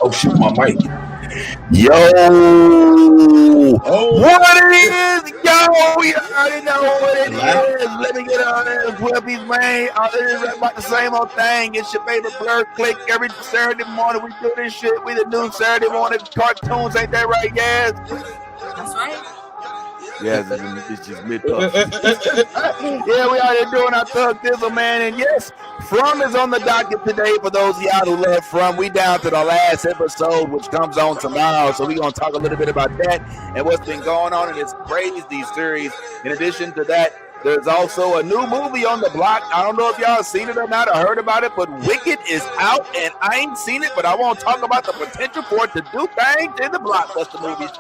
Oh shoot, my mic. Yo, what it is? Yo, you already know what it is. Let me get on there. Whippies, man. It is about the same old thing. It's your favorite blur click every Saturday morning. We do this shit. We the new Saturday morning cartoons. Ain't that right? Yes. That's right. Yes, it's just mid puff. Yeah, we out here doing our thug thizzle, man. And yes, From is on the docket today for those of y'all who love From. We down to the last episode, which comes on tomorrow. So we're going to talk a little bit about that and what's been going on in this crazy series. In addition to that, there's also a new movie on the block. I don't know if y'all seen it or not or heard about it, but Wicked is out, and I ain't seen it, but I won't talk about the potential for it to do things in the blockbuster movies.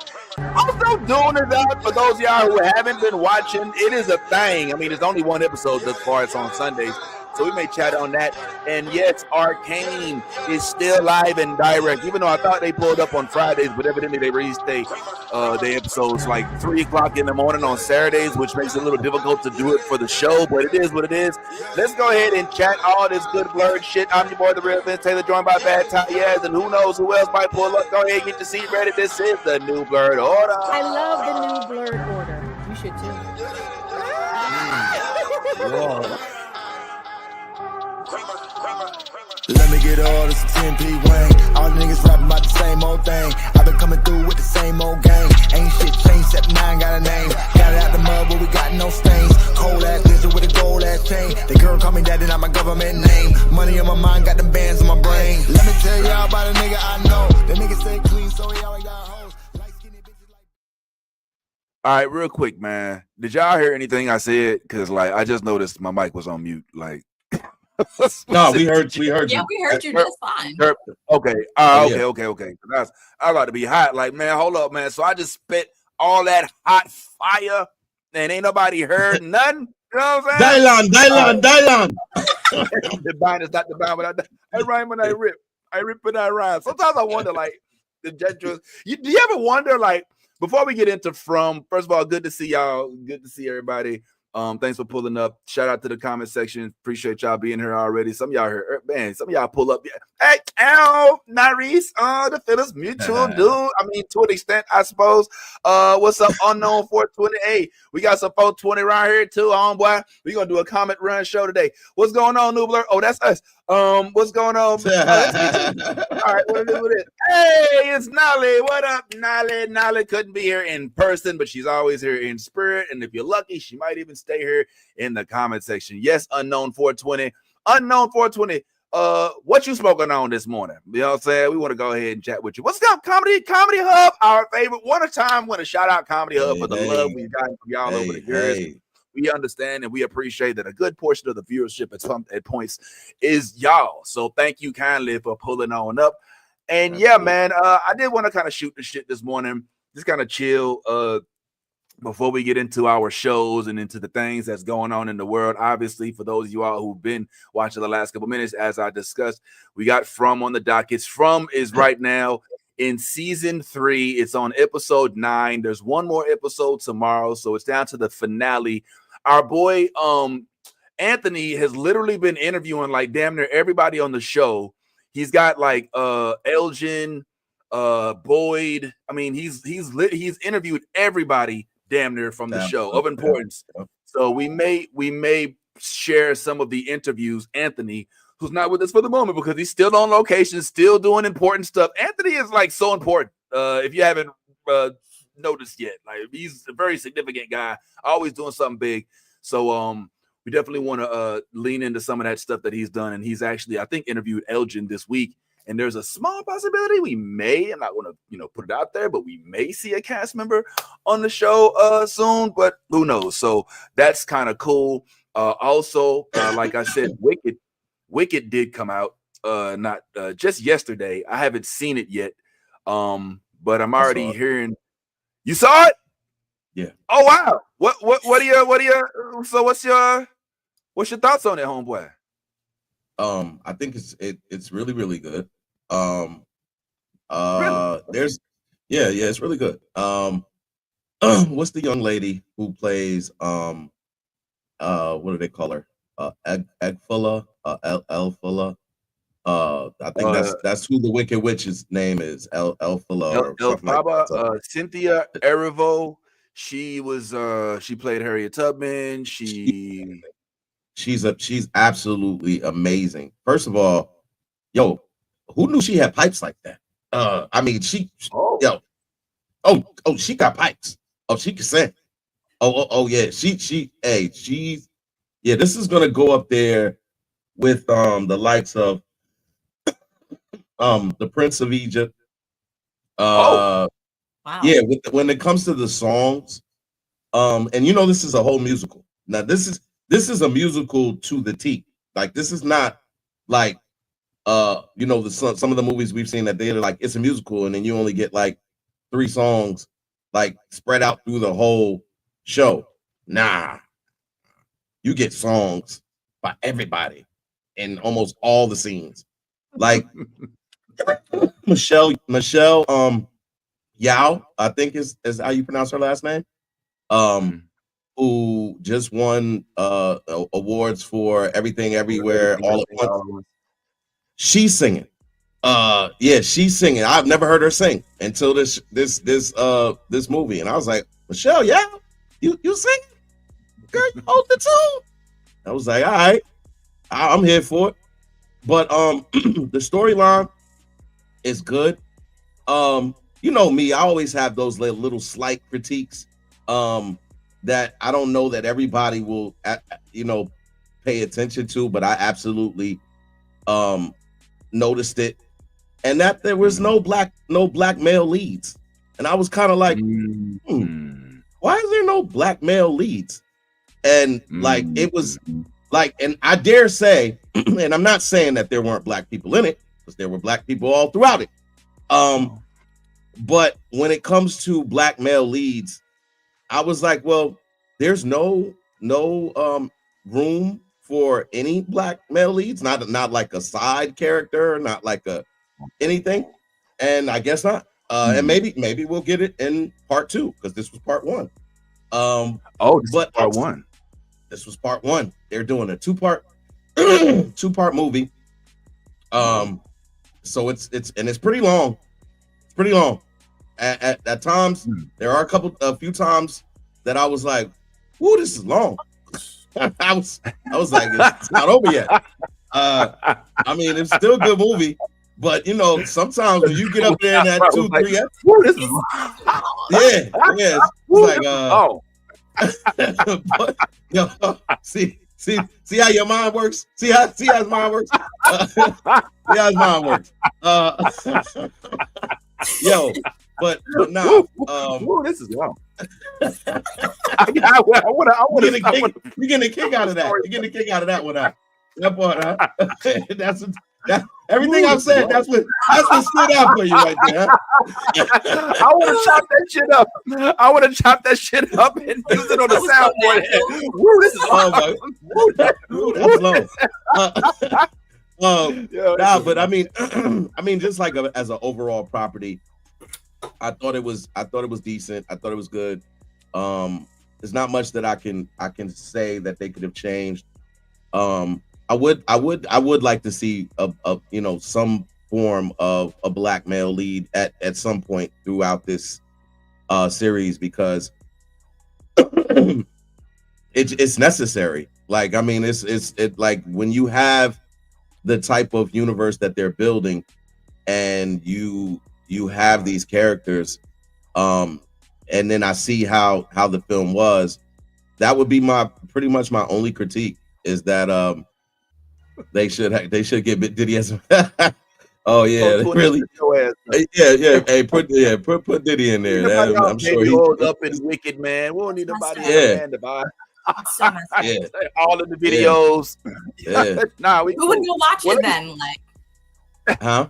Also, Dune is out for those of y'all who haven't been watching. It is a thing. I mean, it's only one episode thus far. It's on Sundays. So we may chat on that. And yes, Arcane is still live and direct, even though I thought they pulled up on Fridays, but evidently they released their episodes like 3 o'clock in the morning on Saturdays, which makes it a little difficult to do it for the show, but it is what it is. Let's go ahead and chat all this good blurred shit. I'm your boy, the real Vince Taylor, joined by Bad Ty Yaz, and who knows who else might pull up. Go ahead and get your seat ready. This is the New Blurred Order. I love the New Blurred Order. You should too. Whoa. Let me get all this 10P Wayne. All the niggas rapping about the same old thing. I've been coming through with the same old gang. Ain't shit changed except 9 got a name. Got it out the mud but we got no stains. Cold ass bitch with a gold ass chain. The girl call me daddy, not my government name. Money on my mind, got them bands on my brain. Let me tell y'all about a nigga I know. The nigga stay clean so he always got hoes. Light skinny bitches like. All right, real quick, man. Did y'all hear anything I said? Because like I just noticed my mic was on mute. Like no, we heard you. Yeah, we heard you just fine. Okay. Okay. I was about to be hot. Like, man, hold up, man. So I just spit all that hot fire and ain't nobody heard nothing. You know what I'm saying? Dylan. The bind is not the bind, but I rhyme when I rip. I rip when I rhyme. Sometimes I wonder, like, the gestures. Do you ever wonder, like, before we get into From, first of all, good to see y'all. Good to see everybody. Thanks for pulling up. Shout out to the comment section. Appreciate y'all being here already. Some of y'all here, man. Some of y'all pull up. Hey, Narice, the Phillips Mutual dude. I mean, to an extent, I suppose. What's up, Unknown 420? Hey, we got some 420 around here too, homeboy. We gonna do a comment run show today. What's going on, Noobler? Oh, that's us. What's going on? All right, what is it? Hey, it's Nolly. What up, Nolly? Nolly couldn't be here in person, but she's always here in spirit. And if you're lucky, she might even stay here in the comment section. Yes, Unknown 420. Unknown 420. What you smoking on this morning? You know what I'm saying? We want to go ahead and chat with you. What's up, Comedy Hub? Our favorite. One time, want to shout out Comedy Hub for the love we've gotten from y'all over the years. We understand and we appreciate that a good portion of the viewership at points is y'all. So thank you kindly for pulling on up. And yeah, man, I did want to kind of shoot the shit this morning, just kind of chill before we get into our shows and into the things that's going on in the world. Obviously, for those of you all who've been watching the last couple minutes, as I discussed, we got From on the dockets. From is right now in season 3. It's on episode 9. There's one more episode tomorrow, so it's down to the finale. Our boy Anthony has literally been interviewing like damn near everybody on the show. He's got like Elgin, Boyd. I mean, he's interviewed everybody damn near from the show of importance. So we may share some of the interviews. Anthony, who's not with us for the moment because he's still on location, still doing important stuff. Anthony is like so important. If you haven't noticed yet, like he's a very significant guy, always doing something big. So we definitely want to lean into some of that stuff that he's done. And he's actually, I think, interviewed Elgin this week. And there's a small possibility we may, I'm not going to, put it out there, but we may see a cast member on the show soon, but who knows? So that's kind of cool. Also, like I said, Wicked did come out not just yesterday. I haven't seen it yet, but I'm already hearing. You saw it? Yeah. Oh wow. What are your so what's your thoughts on it, homeboy? I think it's really, really good. Really? There's it's really good. What's the young lady who plays what do they call her? Egg Fuller, El Fuller. I think that's who the Wicked Witch's name is, Elphaba or something like Elphaba, that. Cynthia Erivo. She was she played Harriet Tubman. She's absolutely amazing. First of all, yo, who knew she had pipes like that? I mean, she she got pipes. Oh, she can sing. Oh yeah, she's this is gonna go up there with the likes of the Prince of Egypt. Wow. Yeah, when it comes to the songs, and you know this is a whole musical. Now this is a musical to the T. Like this is not like you know some of the movies we've seen that they're like it's a musical and then you only get like 3 songs like spread out through the whole show. Nah, you get songs by everybody in almost all the scenes. Like Michelle Yao, I think is how you pronounce her last name. Who just won awards for Everything Everywhere All at Once. She's singing. She's singing. I've never heard her sing until this movie, and I was like, Michelle, yeah, you sing, girl, you hold the tune. I was like, all right, I'm here for it. But the storyline is good. You know me, I always have those little slight critiques that I don't know that everybody will pay attention to, but I absolutely noticed it, and that there was no black male leads, and I was kind of like, why is there no black male leads? And like it was like, and I dare say, and I'm not saying that there weren't black people in it, because there were black people all throughout it. But when it comes to black male leads, I was like, well, there's no room for any black male leads, not like a side character, not like a anything, and I guess not. And maybe we'll get it in part 2 because this was part 1. Part 1. This was part 1. They're doing a 2-part movie. So it's pretty long. It's pretty long. At times, there are a few times that I was like, "Ooh, this is long." I was like, "It's not over yet." I mean, it's still a good movie, but you know, sometimes when you get up there in that 2-3 episodes, it's like, but, yo, see how your mind works. See how his mind works. See how his mind works. Yo, but nah. This is long. You're getting a kick out of that. You're getting a kick out of that one. That part, huh? Everything I've said. That's what stood out for you right there. Huh? I would have chopped that shit up. I would have chopped that shit up and used it on the soundboard. Woo, this is long. But I mean, just like as an overall property, I thought it was decent. I thought it was good. There's not much that I can say that they could have changed. I would like to see a some form of a black male lead at some point throughout this series, because it's necessary. Like, I mean, it's like when you have the type of universe that they're building and you have these characters, and then I see how the film was, that would be pretty much my only critique, is that they should get Diddy as oh yeah, really, yeah. Hey, put Diddy in there. I'm sure he goes up in Wicked, man. We don't need nobody to buy. All of the videos. Who would go watch it then? Like, huh?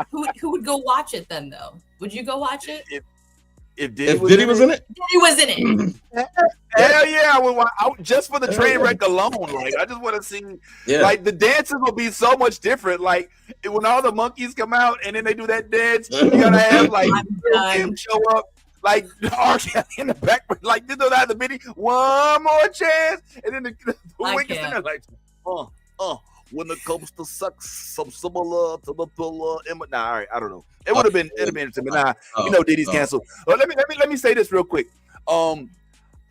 Who would go watch it then, though? Would you go watch it? If Diddy was in it? Diddy was in it. Hell yeah, I would watch, just for the train wreck alone. Like, I just want to see, like, the dances will be so much different. Like, when all the monkeys come out and then they do that dance, you gotta have like him show up, like R. Kelly in the back, like you know that the video, one more chance, and then the Wicked in there like, when the coaster sucks, some similar to the pillar. Nah, all right, I don't know. It would have been interesting, but nah, Diddy's canceled. Let me say this real quick. I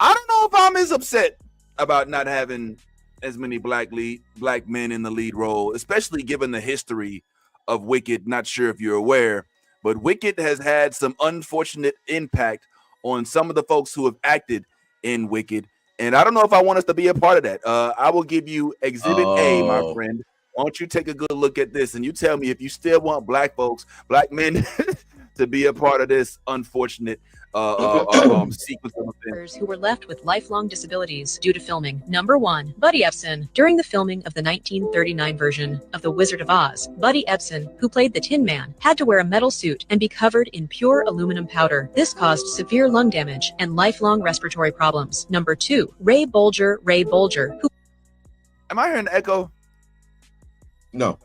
don't know if I'm as upset about not having as many black men in the lead role, especially given the history of Wicked. Not sure if you're aware, but Wicked has had some unfortunate impact on some of the folks who have acted in Wicked. And I don't know if I want us to be a part of that. I will give you Exhibit A, my friend. Why don't you take a good look at this and you tell me if you still want black men to be a part of this unfortunate sequence of events. Who were left with lifelong disabilities due to filming. Number 1, Buddy Ebsen. During the filming of the 1939 version of The Wizard of Oz, Buddy Ebsen, who played the Tin Man, had to wear a metal suit and be covered in pure aluminum powder. This caused severe lung damage and lifelong respiratory problems. Number 2, Ray Bolger, who... Am I hearing an echo? No.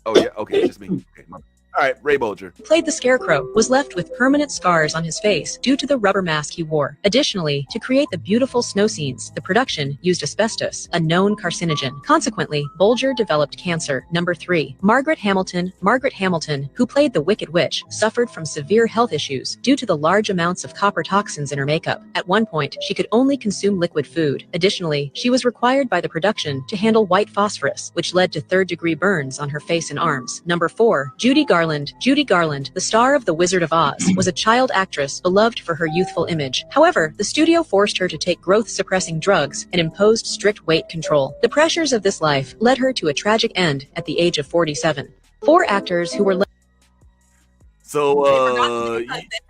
Oh, yeah. Okay, just me. Okay, all right, Ray Bolger played the Scarecrow, was left with permanent scars on his face due to the rubber mask he wore. Additionally, to create the beautiful snow scenes, the production used asbestos, a known carcinogen. Consequently, Bolger developed cancer. Number 3, Margaret Hamilton, who played the Wicked Witch, suffered from severe health issues due to the large amounts of copper toxins in her makeup. At one point, she could only consume liquid food. Additionally, she was required by the production to handle white phosphorus, which led to third-degree burns on her face and arms. Number 4, Judy Garland, the star of The Wizard of Oz, was a child actress beloved for her youthful image. However, the studio forced her to take growth-suppressing drugs and imposed strict weight control. The pressures of this life led her to a tragic end at the age of 47. 4 actors who were they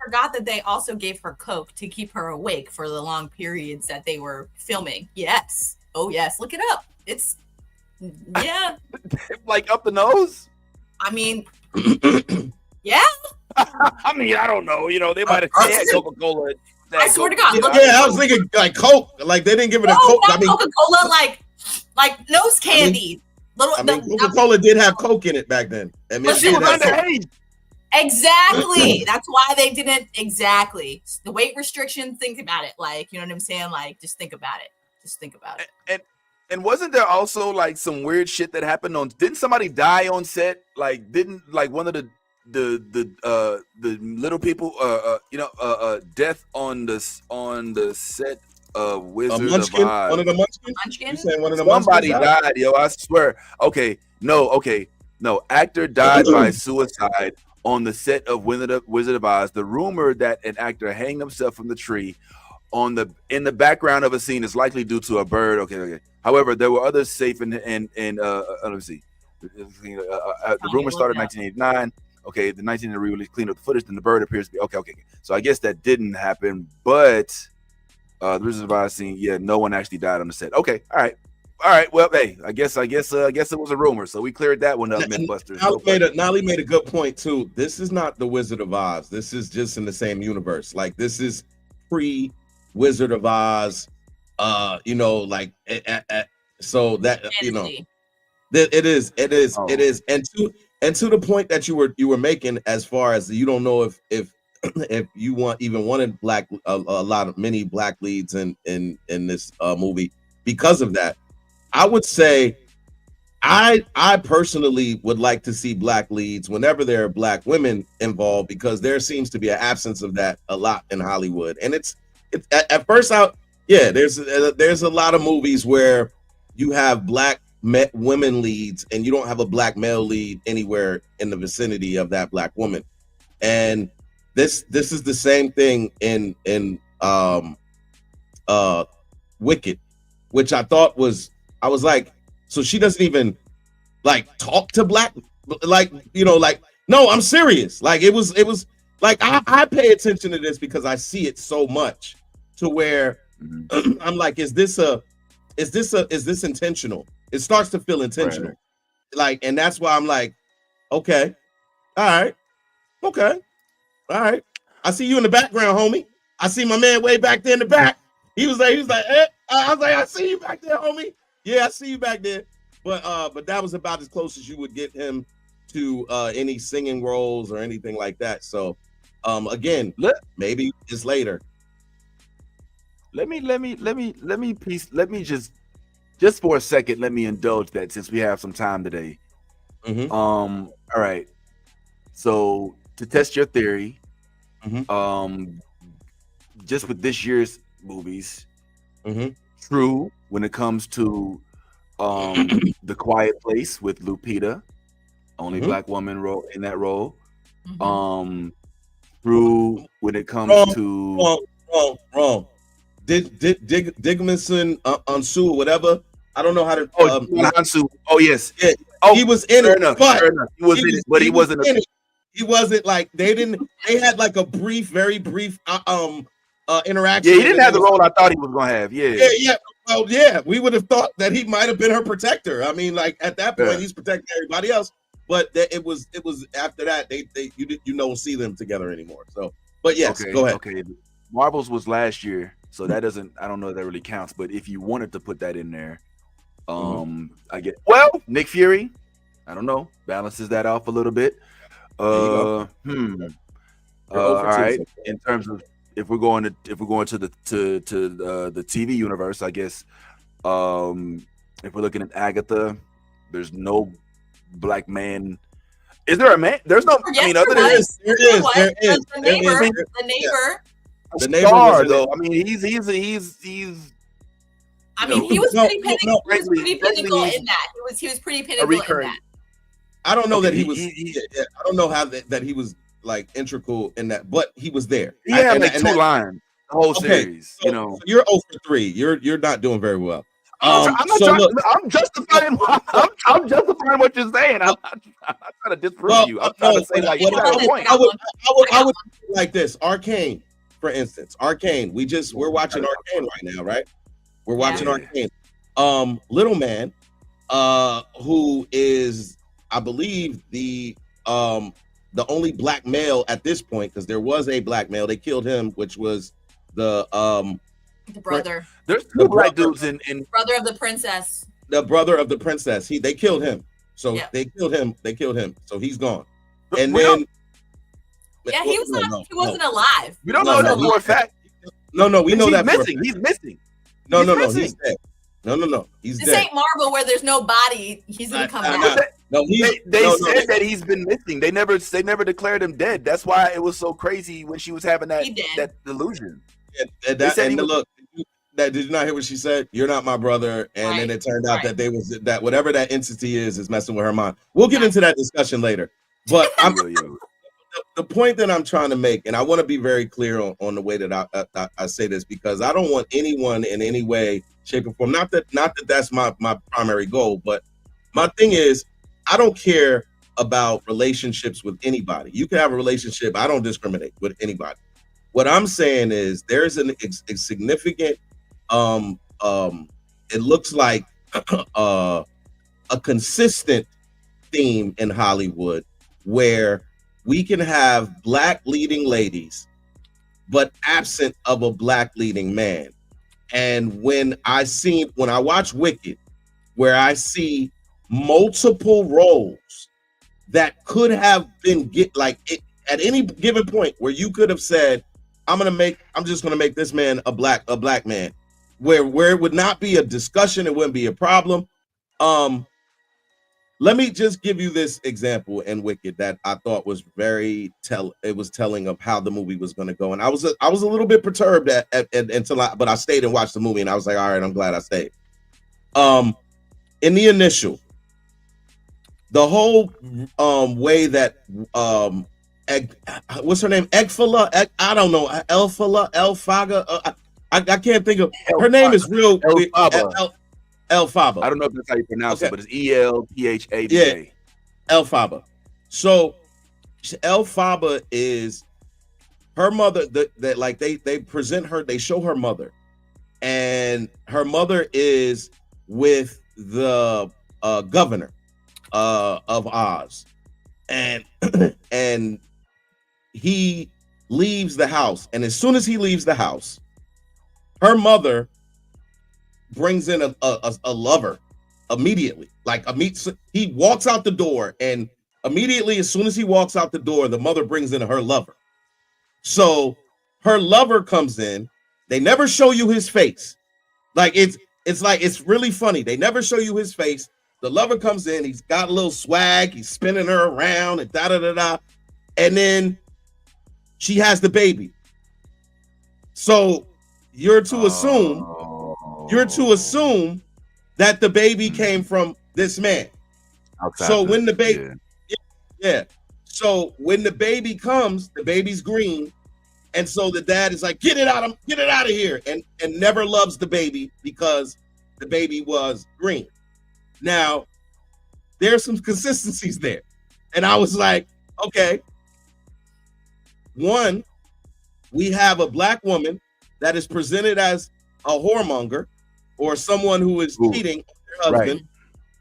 forgot that they also gave her coke to keep her awake for the long periods that they were filming. Yes. Oh, yes. Look it up. It's, yeah. Like up the nose? I mean... yeah. I mean, I don't know. They might have had Coca-Cola. I swear to God. I was thinking like Coke. Like they didn't give it a Coke. Not Coca-Cola, like nose candy. Coca-Cola did have Coke in it back then. I mean, but she was underage. Exactly. That's why they didn't. Exactly. The weight restriction. Think about it. Like, you know what I'm saying? Like, just think about it. And wasn't there also like some weird shit that happened on? Didn't somebody die on set? Like, didn't like one of the little people death on the set of Wizard of Oz? One of the Munchkins? Munchkin? You saying one of the Somebody Munchkins died, yo. I swear. No. Actor died by suicide on the set of Wizard of Oz. The rumor that an actor hanged himself from the tree in the background of a scene is likely due to a bird. Okay. However, there were others safe let me see. The rumor started in 1989. Okay, the 1980 re-release cleaned up the footage, and the bird appears to be okay. So I guess that didn't happen, but the Wizard of Oz scene, no one actually died on the set. Okay, all right. Well, hey, I guess it was a rumor, so we cleared that one up, Mythbusters. Nolly made a good point too. This is not the Wizard of Oz. This is just in the same universe. Like this is pre-Wizard of Oz. So that it is, and to the point that you were making, as far as you don't know if you wanted many black leads in this movie because of that. I would say I personally would like to see black leads whenever there are black women involved, because there seems to be an absence of that a lot in Hollywood. And it's at first out. Yeah, there's a lot of movies where you have black women leads and you don't have a black male lead anywhere in the vicinity of that black woman. And this is the same thing in Wicked, which I thought I was like, so she doesn't even like talk to black, no, I'm serious. Like it was like I pay attention to this because I see it so much to where I'm like, is this intentional? It starts to feel intentional. Right. Like, and that's why I'm like, okay, all right. I see you in the background, homie. I see my man way back there in the back. He was like, I was like, I see you back there, homie. Yeah, I see you back there. But that was about as close as you would get him to any singing roles or anything like that. So again, maybe it's later. Let me just just for a second, let me indulge that since we have some time today. Mhm. All right. So to test your theory, Mhm. just with this year's movies, Mhm. true when it comes to The Quiet Place with Lupita, only Mhm. black woman role in that role. Mhm. True when it comes to Wrong. Digmanson Unsu, whatever. I don't know how to. Hansu. Oh yes. Yeah, Oh, he was in fair it, enough. but Fair enough. He was in it, but he was wasn't. in it. He wasn't like they didn't. They had like a very brief interaction. Yeah, he didn't and have it the was- role I thought he was gonna have. Yeah. Yeah. Well, yeah, we would have thought that he might have been her protector. I mean, like at that point, Yeah. he's protecting everybody else. But it was after that they you don't see them together anymore. So, but yes, Okay. go ahead. Okay. Marbles was last year, so that doesn't. I don't know if that really counts. But if you wanted to put that in there, I get. Well, Nick Fury. I don't know. Balances that off a little bit. There you go. You're over all two, right. so- In terms of if we're going to the TV universe, I guess. If we're looking at Agatha, there's no black man. Is there a man? There's no. Yes, I mean, there other than was. this, There There is. was. There is. The There neighbor. is. The neighbor. The neighbor star was in though. it. I mean, he's. I mean, he was No, pretty no, pinnacle. no. He was pretty Frankly, pinnacle he's in that. He was pretty a pinnacle in recurring. that. I don't know Okay, that he was. he- yeah, I don't know how that he was like integral in that, but he was there. He had And like and two that- lines the whole Okay, series. so, so you're 0 for 3. You're not doing very well. I'm not so trying. look, I'm justifying. I'm justifying what you're saying. I'm not trying to disprove well, you. I'm trying to say like you what got was a it? point. I would like this. Arcane, for instance. Arcane. We're watching Arcane right now, right? We're watching Yeah. Arcane. Little Man, who is, I believe, the only black male at this point, because there was a black male. They killed him, which was the brother. There's The two black brother. dudes in Brother of the princess. the brother of the princess. They killed him. So Yeah. they killed him. So he's gone. And we then Yeah, he was not. He wasn't alive. We don't No, know no, that for a fact. No, we know he's that. missing. He's missing. No, He's he's missing. dead. No, he's This dead. ain't Marvel where there's no body. He's gonna come Nah, back. No, They said that he's been missing. They never declared him dead. That's why it was so crazy when she was having that He did. that delusion. And They said he was- look, did you not hear what she said? You're not my brother. And then Right, it turned out right. that whatever that entity is messing with her mind. We'll get into that discussion later. But the point that I'm trying to make, and I want to be very clear on the way that I say this, because I don't want anyone in any way, shape, or form. Not that that's my primary goal, but my thing is, I don't care about relationships with anybody. You can have a relationship. I don't discriminate with anybody. What I'm saying is there's a significant, it looks like a consistent theme in Hollywood where we can have black leading ladies, but absent of a black leading man. And when I watch Wicked, where I see multiple roles that could have been at any given point where you could have said, I'm just gonna make this man a black man, where it would not be a discussion, it wouldn't be a problem. Let me just give you this example in Wicked that I thought was telling of how the movie was going to go. And I was a little bit perturbed but I stayed and watched the movie, and I was like, all right, I'm glad I stayed. In the initial, the whole way that what's her name? Egfala? I don't know. Elfaga? I can't think of her name. Is real Elphaba. I don't know if that's how you pronounce Okay. it, but it's Elphaba. Yeah. Elphaba. So Elphaba is her mother. That like they present her. They show her mother, and her mother is with the governor of Oz, and and he leaves the house. And as soon as he leaves the house, her mother brings in a lover immediately. He walks out the door, and immediately, as soon as he walks out the door, the mother brings in her lover. So her lover comes in. They never show you his face. Like it's like, it's really funny. They never show you his face. The lover comes in, he's got a little swag, he's spinning her around and da-da-da-da. And then she has the baby. So you're to assume that the baby came from this man. So when the baby, yeah. So when the baby comes, the baby's green, and so the dad is like, get it out of here, and never loves the baby because the baby was green. Now, there's some consistencies there, and I was like, okay. One, we have a black woman that is presented as a whoremonger or someone who is cheating on her husband. Right.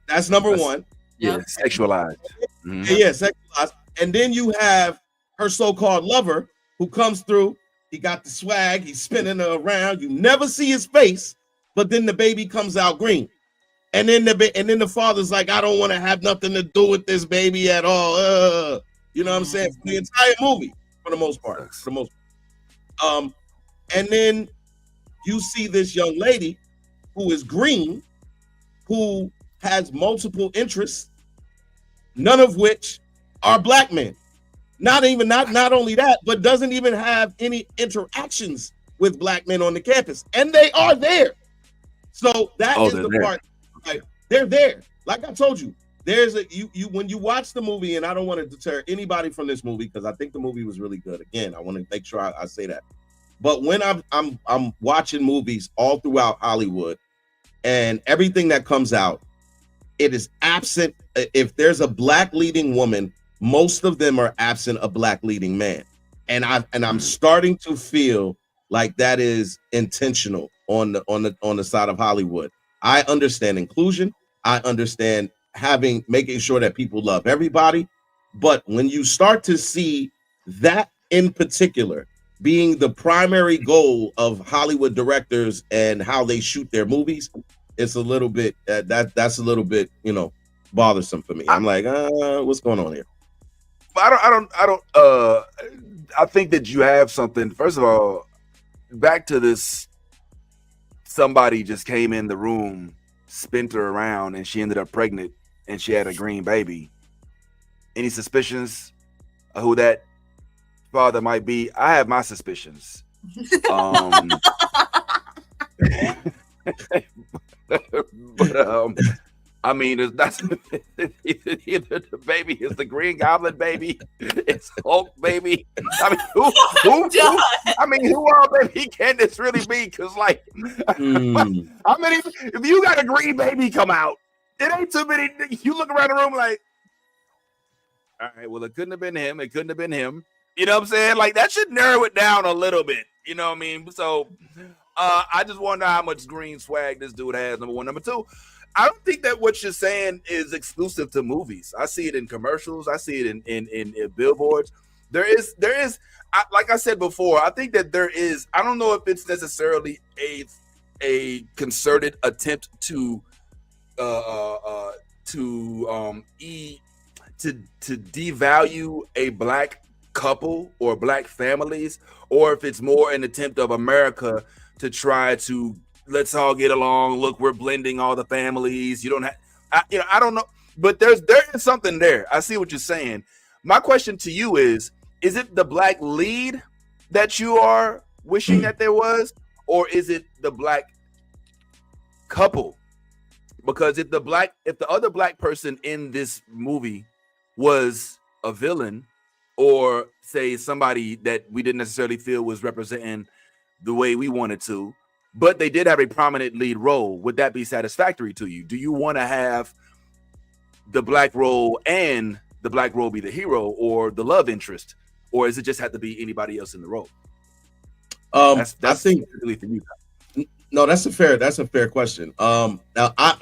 That's number one. Yeah, sexualized. Mm-hmm. Yeah, sexualized. And then you have her so-called lover who comes through. He got the swag. He's spinning her around. You never see his face, but then the baby comes out green. And then the father's like, I don't want to have nothing to do with this baby at all. You know what I'm saying? For the entire movie, for the most part. And then you see this young lady who is green, who has multiple interests, none of which are black men. Not only that, but doesn't even have any interactions with black men on the campus, and they are there. So that is the part. Like, they're there. Like I told you, there's you when you watch the movie, and I don't want to deter anybody from this movie because I think the movie was really good. Again, I want to make sure I say that. But when I'm watching movies all throughout Hollywood, and everything that comes out, it is absent. If there's a black leading woman, most of them are absent a black leading man, and I'm starting to feel like that is intentional on the side of Hollywood. I understand inclusion. I understand making sure that people love everybody, but when you start to see that in particular being the primary goal of Hollywood directors and how they shoot their movies, it's a little bit that's a little bit bothersome for me. I'm like, what's going on here? I think that you have something. First of all, back to this, somebody just came in the room, spent her around, and she ended up pregnant, and she had a green baby. Any suspicions of who that father might be? I have my suspicions. But I mean, it's not either the baby is the Green Goblin baby, it's Hulk baby. I mean, who all baby can this really be? Because like, how many? If you got a green baby come out, it ain't too many. You look around the room like, all right, well, it couldn't have been him. It couldn't have been him. You know what I'm saying? Like that should narrow it down a little bit. You know what I mean? So, I just wonder how much green swag this dude has. Number one, number two. I don't think that what you're saying is exclusive to movies. I see it in commercials. I see it in billboards. There is, like I said before, I think that there is. I don't know if it's necessarily a concerted attempt to devalue a black couple or black families, or if it's more an attempt of America to try to. Let's all get along. Look, we're blending all the families. You don't have, I don't know, but there is something there. I see what you're saying. My question to you is it the black lead that you are wishing that there was, or is it the black couple? Because if the other black person in this movie was a villain, or say somebody that we didn't necessarily feel was representing the way we wanted to, but they did have a prominent lead role, would that be satisfactory to you? Do you want to have the black role and the black role be the hero or the love interest, or does it just have to be anybody else in the role? I think really for you. No, that's a fair question. Now,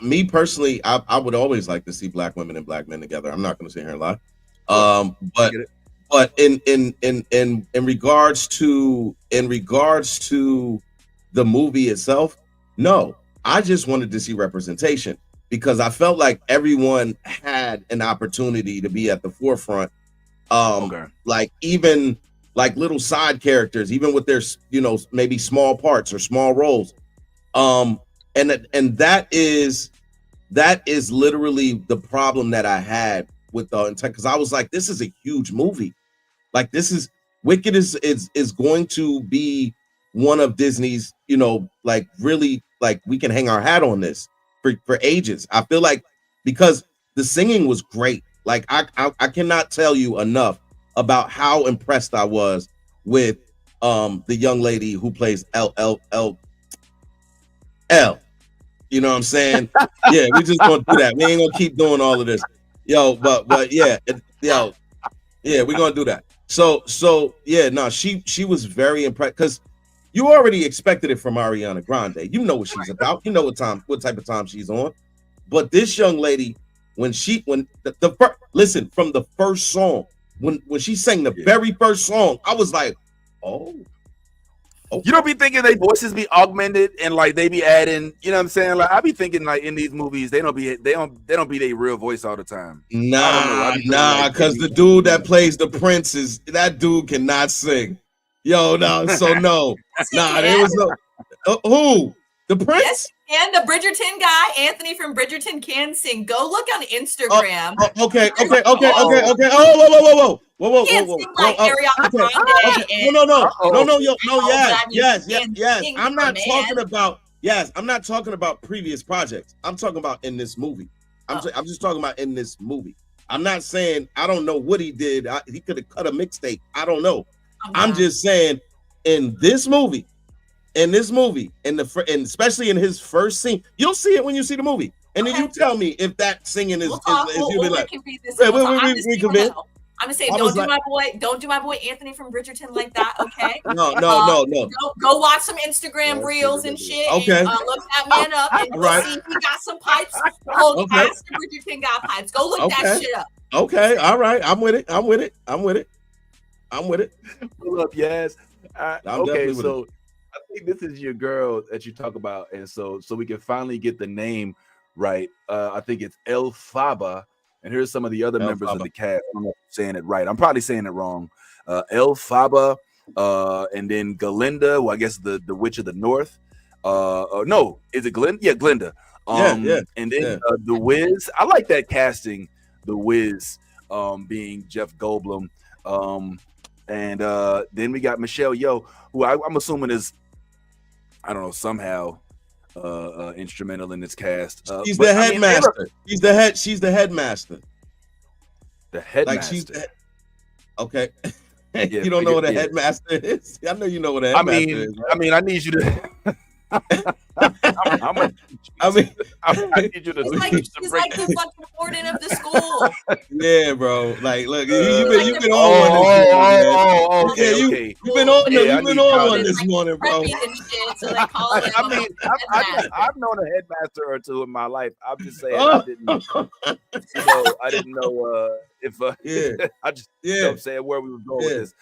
me personally, I would always like to see black women and black men together. I'm not going to sit here and lie. But in regards to the movie itself, no, I just wanted to see representation because I felt like everyone had an opportunity to be at the forefront. Like even like little side characters, even with their, maybe small parts or small roles. And and that is literally the problem that I had with the entire, because I was like, this is a huge movie. Like, this is Wicked is going to be one of Disney's, like, really, like, we can hang our hat on this for ages. I feel like, because the singing was great. Like, I cannot tell you enough about how impressed I was with the young lady who plays L. You know what I'm saying? Yeah, we just gonna do that. We ain't gonna keep doing all of this. But yeah, we're gonna do that. So yeah, no, she was very impressed, because you already expected it from Ariana Grande. You know what she's about. You know what type of time she's on. But this young lady, when the first, listen, from the first song, when she sang the very first song, I was like, oh. Okay. You don't be thinking their voices be augmented and like they be adding, you know what I'm saying? Like, I be thinking like in these movies, they don't be their real voice all the time. Nah, because the dude that plays the prince that dude cannot sing. No, so no. There was no who? The prince? Yes, and the Bridgerton guy, Anthony from Bridgerton, can sing. Go look on Instagram. Okay. Oh, whoa. Can't sing like Ariana Grande. Yes. I'm not talking about previous projects. I'm talking about in this movie. I'm just talking about in this movie. I'm not saying, I don't know what he did. He could have cut a mixtape. I don't know. I'm just saying, in this movie, and especially in his first scene, you'll see it when you see the movie, and then you tell me if that singing is you'll be like, I'm gonna say, don't do my boy Anthony from Bridgerton like that, okay? No. Go watch some Instagram reels and shit. Okay. And, look that man up and see if he got some pipes. The whole cast of Bridgerton got pipes. Go look that shit up. Okay, all right. I'm with it. Pull up, yes. Okay, so it. I think this is your girl that you talk about, and so we can finally get the name right. I think it's Elphaba. And here's some of the other members of the cast. I don't know if I'm saying it right. I'm probably saying it wrong. Elphaba, and then Galinda, well, I guess the Witch of the North. No, is it Glinda? Yeah, Glinda. And then The Wiz. I like that casting, The Wiz, being Jeff Goldblum. And then we got Michelle Yeoh, who I'm assuming is, I don't know, somehow instrumental in this cast. She's the headmaster. She's the headmaster. The headmaster. Like she's okay. You don't know what a headmaster is? I know you know what a headmaster is. Right? I mean, I need you to. I need you to. He's like the fucking warden of the school. Yeah, bro. Like, look, you've been on one this morning. Okay. You've been on one this morning, bro. So they call it I've known a headmaster or two in my life. I'm just saying, I didn't know if I just you know what I'm saying where we were going with this.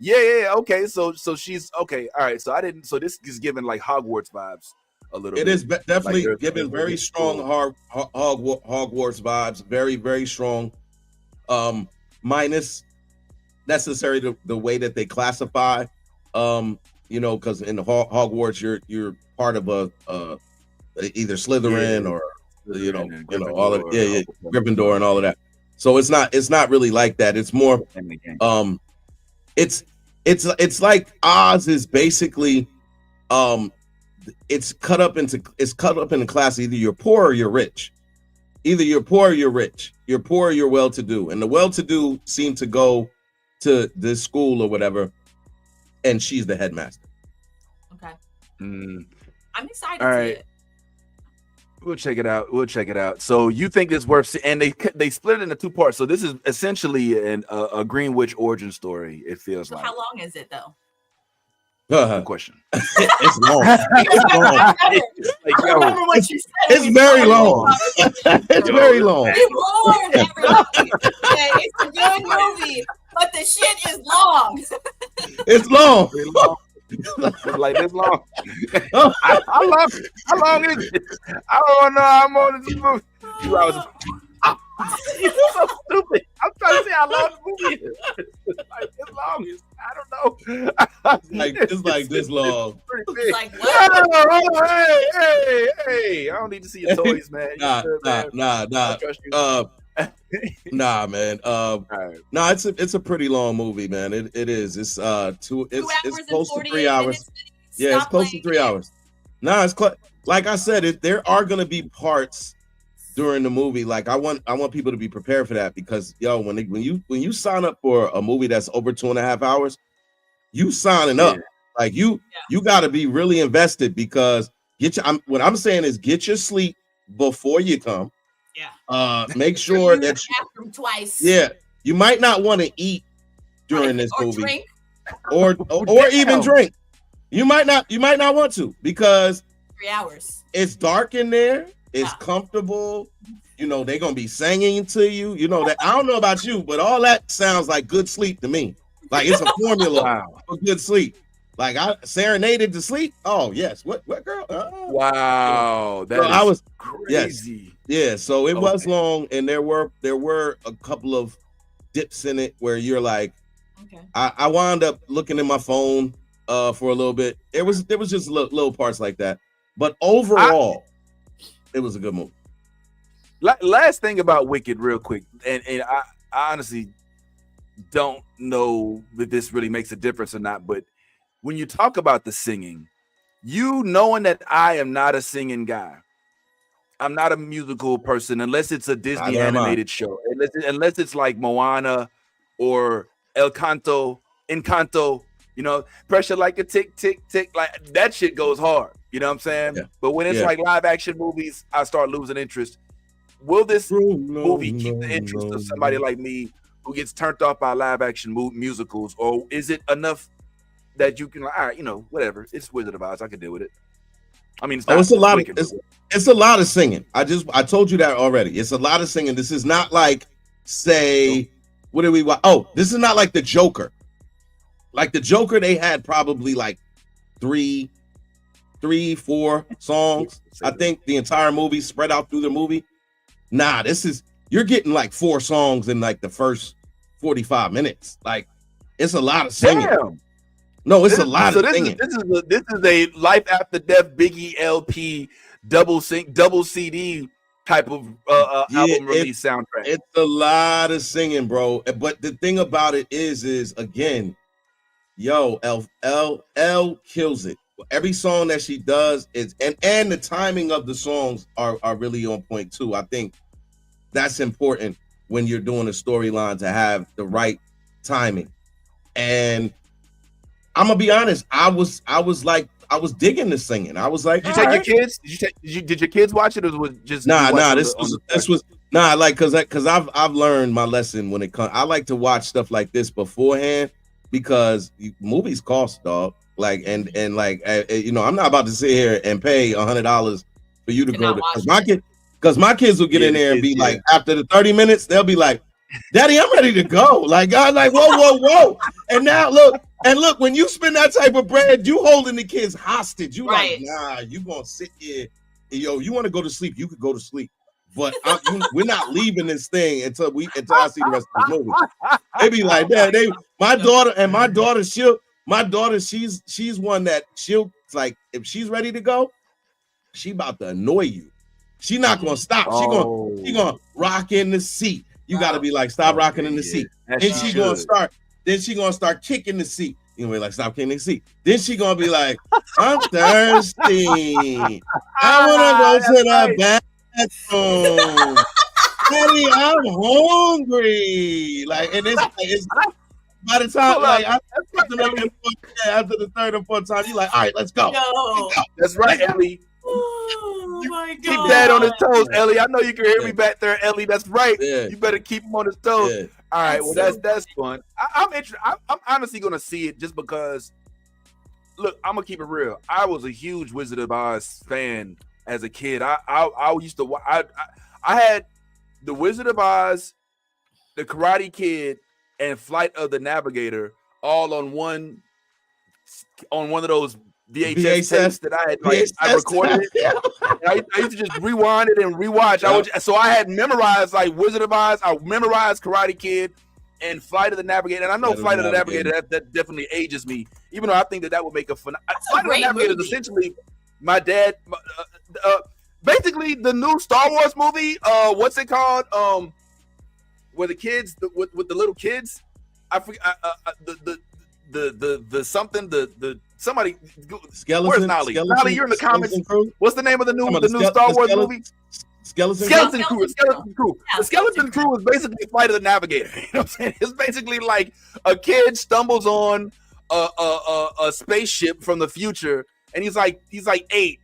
Okay. So she's okay. All right. So this is giving like Hogwarts vibes a little bit. It is definitely like giving very strong Hogwarts vibes. Very, very strong. Minus necessarily the way that they classify. Because in the Hogwarts you're part of a either Slytherin or all of Gryffindor and all of that. So it's not really like that. It's more it's like Oz is basically it's cut up into class. Either you're poor or you're rich. Either you're poor or you're rich. You're poor or you're well-to-do. And the well-to-do seem to go to this school or whatever, and she's the headmaster. Okay. I'm excited all to right. see it. We'll check it out. So you think it's worth, and they split it into two parts. So this is essentially a Green Witch origin story. It feels like. How long is it though? Good question. It's long. I remember what you said. It's very long. It's very long. It's a good movie, but the shit is long. It's long. Like this long. How long is it? I don't know how long is this movie. 2 hours. You're so stupid. I'm trying to say how long the movie is. Like this long. I don't know. It's like this long. It's like, what? Oh, hey! I don't need to see your toys, man. Nah. I trust you. Nah, man. Right. Nah, it's a pretty long movie, man. It is. It's it's close to 3 hours. Yeah, it's close to 3 hours. Nah, it's like I said, there are gonna be parts during the movie. Like I want people to be prepared for that, because when you sign up for a movie that's over 2.5 hours, you signing up. Like you got to be really invested, because what I'm saying is get your sleep before you come. Yeah. Make sure that bathroom twice. Yeah, you might not want to eat during this movie, drink. or even drink. You might not want to, because 3 hours. It's dark in there. It's comfortable. They're gonna be singing to you. That I don't know about you, but all that sounds like good sleep to me. Like it's a formula for good sleep. Like I serenaded to sleep. Oh yes. What girl? Wow, that I was crazy. Yeah. So it was long, and there were a couple of dips in it where you're like, I wound up looking at my phone for a little bit. There was just little parts like that, but overall, it was a good movie. Last thing about Wicked, real quick, and I honestly don't know that this really makes a difference or not, but when you talk about the singing, knowing that I am not a singing guy, I'm not a musical person unless it's a Disney animated show, unless it's like Moana or Encanto, pressure like a tick, tick, tick, like that shit goes hard. You know what I'm saying? Yeah. But when it's like live action movies, I start losing interest. Will this movie keep the interest of somebody like me who gets turned off by live action musicals, or is it enough that you can, all right, whatever, it's Wizard of Oz, I can deal with it? I mean, it's a lot of singing. I told you that already. It's a lot of singing. This is not like, say, what do we watch? Oh, this is not like the Joker. Like the Joker, they had probably like 3, 4 songs. I think the entire movie spread out through the movie. Nah, you're getting like 4 songs in like the first 45 minutes. Like it's a lot of singing. Damn. No, it's a lot of singing. This is a Life After Death Biggie LP double CD type of album release soundtrack. It's a lot of singing, bro. But the thing about it is again, Elle kills it. Every song that she does is, and the timing of the songs are really on point too. I think that's important when you're doing a storyline, to have the right timing. And I'm gonna be honest, I was digging the singing. I was like, did you take your kids? Did your kids watch it, or was it just this was because I've learned my lesson when it comes. I like to watch stuff like this beforehand, because movies cost, dog. Like and like I'm not about to sit here and pay $100 for you to go to, because my kids will get in there and be like, after the 30 minutes, they'll be like, Daddy, I'm ready to go. Like I'm like, whoa. And now look, when you spend that type of bread, you holding the kids hostage. You like, nah, you gonna sit here. You want to go to sleep, you could go to sleep. But we're not leaving this thing until I see the rest of the movie. They be like that. My daughter, she's one that she'll like, if she's ready to go, she about to annoy you. She not gonna stop. She gonna rock in the seat. You gotta be like, stop rocking in the seat. Then she gonna start kicking the seat. You know, like, stop kicking the seat. Then she gonna be like, I'm thirsty. I wanna go to the bathroom. Daddy, I'm hungry. Like, and it's by the time, like, after the third or fourth time, you're like, all right, let's go. That's right, Ellie. Oh my God. Keep Dad on his toes, Ellie. I know you can hear me back there, Ellie. That's right. Yeah. You better keep him on his toes. Yeah. All right. Well, that's fun. I'm interested. I'm honestly gonna see it just because. Look, I'm gonna keep it real. I was a huge Wizard of Oz fan as a kid. I used to. I had the Wizard of Oz, the Karate Kid, and Flight of the Navigator all on one of those VHS tapes that I had, I recorded it. I used to just rewind it and rewatch. So I had memorized like Wizard of Oz. I memorized Karate Kid and Flight of the Navigator. And I know Flight of the Navigator that definitely ages me. Even though I think that would make a fun. Flight of the great Navigator is movie. essentially my dad. Basically, the new Star Wars movie. What's it called? Where the kids with the little kids. I forget the something the somebody. Skeleton. Where's Nolly? Nolly, you're in the comments. What's the name of the new Star Wars movie? Skeleton Crew. The Skeleton Crew is basically Flight of the Navigator. You know what I'm saying? It's basically like a kid stumbles on a spaceship from the future, and he's like 8,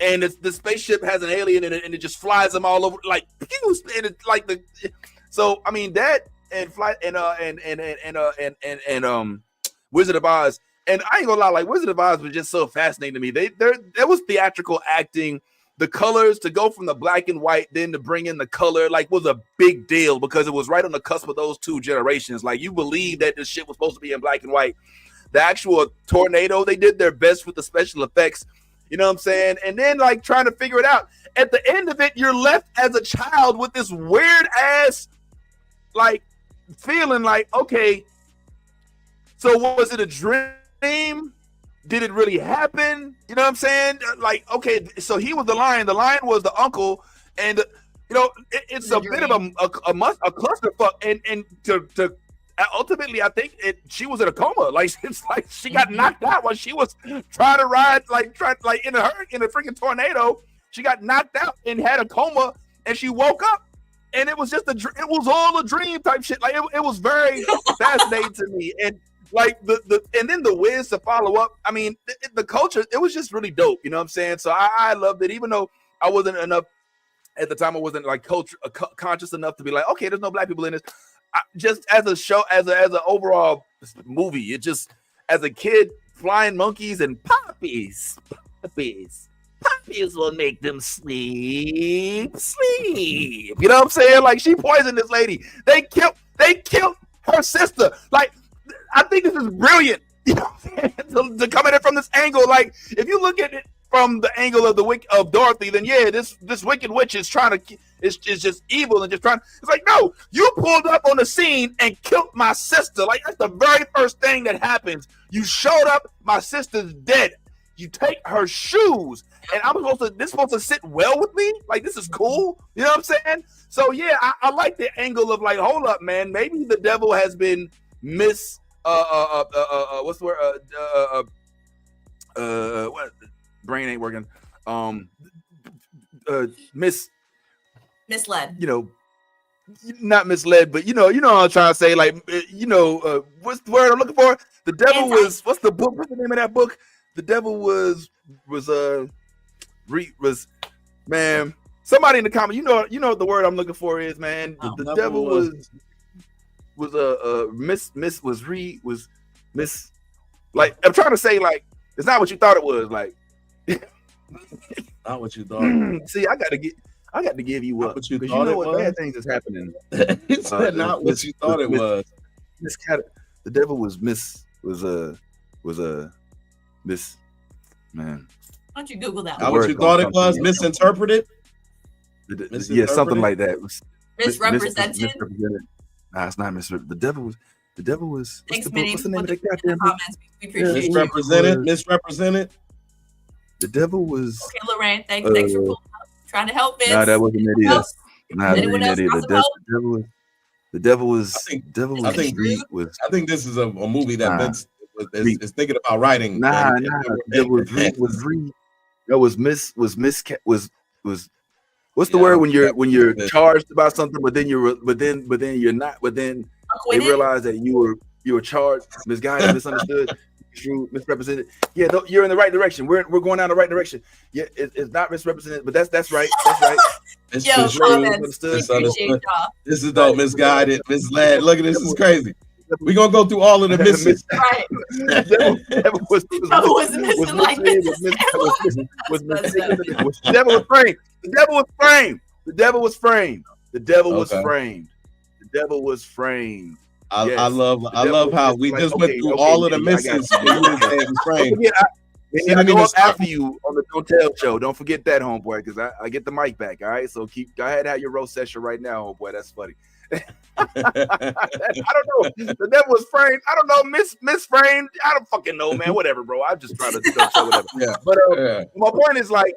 and the spaceship has an alien in it, and it just flies them all over like, and it's like the. So I mean that and Flight and Wizard of Oz, and I ain't gonna lie, like Wizard of Oz was just so fascinating to me. There was theatrical acting. The colors to go from the black and white, then to bring in the color, like was a big deal because it was right on the cusp of those two generations. Like you believe that this shit was supposed to be in black and white. The actual tornado, they did their best with the special effects. You know what I'm saying? And then like trying to figure it out. At the end of it, you're left as a child with this weird ass like feeling like, okay, so was it a dream? Did it really happen? You know what I'm saying? Like, okay, so he was the lion. The lion was the uncle, and you know, it's a bit of a clusterfuck. And to ultimately, I think she was in a coma. Like it's like she got knocked out while she was trying to ride, in a freaking tornado. She got knocked out and had a coma, and she woke up, and it was just it was all a dream type shit. Like it was very fascinating to me, and. Like and then the Wiz to follow up. I mean, the culture, it was just really dope. You know what I'm saying? So I loved it, even though I wasn't enough at the time. I wasn't like conscious enough to be like, okay, there's no black people in this. Just as a show, as an overall movie, it just as a kid, flying monkeys and puppies will make them sleep. You know what I'm saying? Like she poisoned this lady. They killed her sister. Like. I think this is brilliant, you know, to come at it from this angle. Like, if you look at it from the angle of of Dorothy, then yeah, this wicked witch is trying to is just evil and just trying. It's like, no, you pulled up on the scene and killed my sister. Like that's the very first thing that happens. You showed up, my sister's dead. You take her shoes, and this supposed to sit well with me. Like this is cool, you know what I'm saying? So yeah, I like the angle of like, hold up, man, maybe the devil has been what's the word? What? Brain ain't working. Misled. You know, not misled, but you know what I'm trying to say. Like, what's the word I'm looking for? The devil was. What's the book? What's the name of that book? The devil was man. Somebody in the comment. You know what the word I'm looking for is, man. The devil was miss. Like I'm trying to say, like it's not what you thought it was. Like not what you thought. See, I got to give you up because you know what bad things is happening. He said not what you thought it was. The devil was miss. Man. Why don't you Google that? Not what you thought it was. Misinterpreted. Yeah, something like that. Misrepresented. Misrepresented. Nah, it's not misrepresented. The devil was. Thanks, what's the name of the goddamn comments? We appreciate Misrepresented. The devil was. Okay, Lorraine, thanks for pulling up. Trying to help Vince. Nah, that wasn't it either. Anyone else? The devil was. I think this is a movie that Vince is thinking about writing. It was what's the word when you're charged about something, but then you're not, but then they realize that you were charged, misguided, misunderstood, true, misrepresented. Yeah, you're in the right direction. We're going down the right direction. Yeah, it's not misrepresented, but that's right. That's right. It's Yo, misunderstood. This is dope, misguided, misled. Look at this. Is crazy. We're gonna go through all of the misses. Right. The devil was framed. The devil was framed. The devil was framed. The devil was framed. The devil was framed. I love how we just went through all of the misses. I go up after you on the Don't Tell show. Don't forget that, homeboy, because I get the mic back. All right, so go ahead and have your roast session right now, homeboy. That's funny. I don't know. The devil was framed. I don't know. Misframed. I don't fucking know, man. Whatever, bro. I just try to show whatever. Yeah. But Yeah. my point is like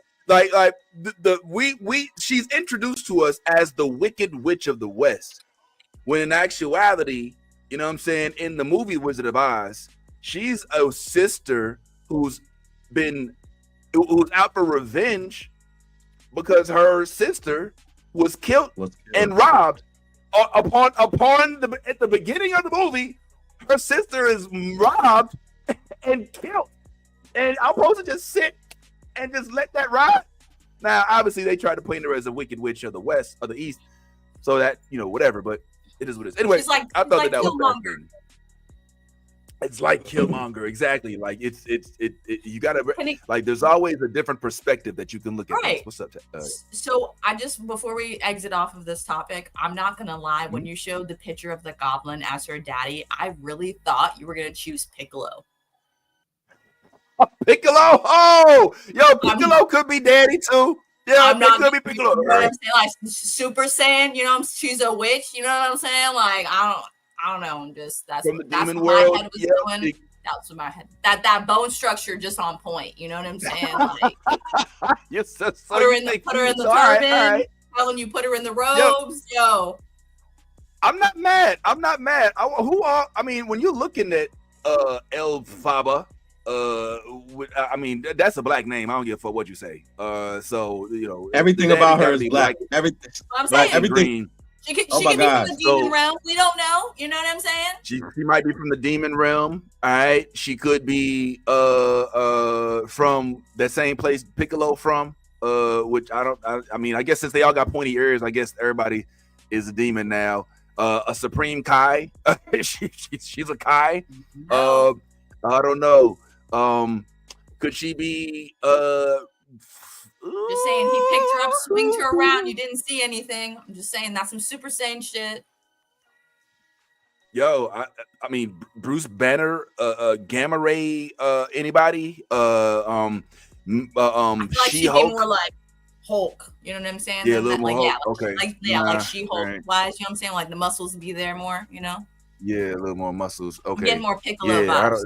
she's introduced to us as the Wicked Witch of the West, when in actuality, you know what I'm saying, in the movie Wizard of Oz, she's a sister who's out for revenge because her sister was killed and robbed. At the beginning of the movie, her sister is robbed and killed, and I'm supposed to just sit and just let that ride. Now, obviously, they tried to paint her as a Wicked Witch of the West or the East, so that, you know, whatever. But it is what it is. Anyway, I thought that was fascinating. It's like Killmonger, exactly. Like it you gotta like. There's always a different perspective that you can look at. Right. What's up? So before we exit off of this topic, I'm not gonna lie. When you showed the picture of the goblin as her daddy, I really thought you were gonna choose Piccolo. Piccolo? Oh, yo, Piccolo could be daddy too. Yeah, it could be Piccolo. You know what I'm saying? Like Super Saiyan. You know, she's a witch. You know what I'm saying? Like I don't know. I'm just that's what my head was going. That's what my head. That bone structure just on point. You know what I'm saying? Like, yes, that's put her in the turban. Right. Telling you put her in the robes. Yo, I'm not mad. I mean, when you're looking at Elphaba, I mean, that's a black name. I don't give a fuck what you say. So you know, everything about her is black. Everything. I'm saying everything. Green. She could be from the demon realm. We don't know. You know what I'm saying? She might be from the demon realm. All right. She could be from that same place Piccolo from. Which I mean, I guess since they all got pointy ears, I guess everybody is a demon now. A Supreme Kai. She's a Kai. No. I don't know. Could she be just saying, he picked her up, swinged her around. You didn't see anything. I'm just saying that's some Super Saiyan shit. Yo, I mean, Bruce Banner, Gamma Ray, anybody? I feel like she'd be more like Hulk. You know what I'm saying? Yeah, a little more like, Hulk. Yeah, okay. Like She-Hulk. Right. Wise, you know what I'm saying? Like the muscles be there more, you know? Yeah, a little more muscles. Okay. Get more Piccolo vibes.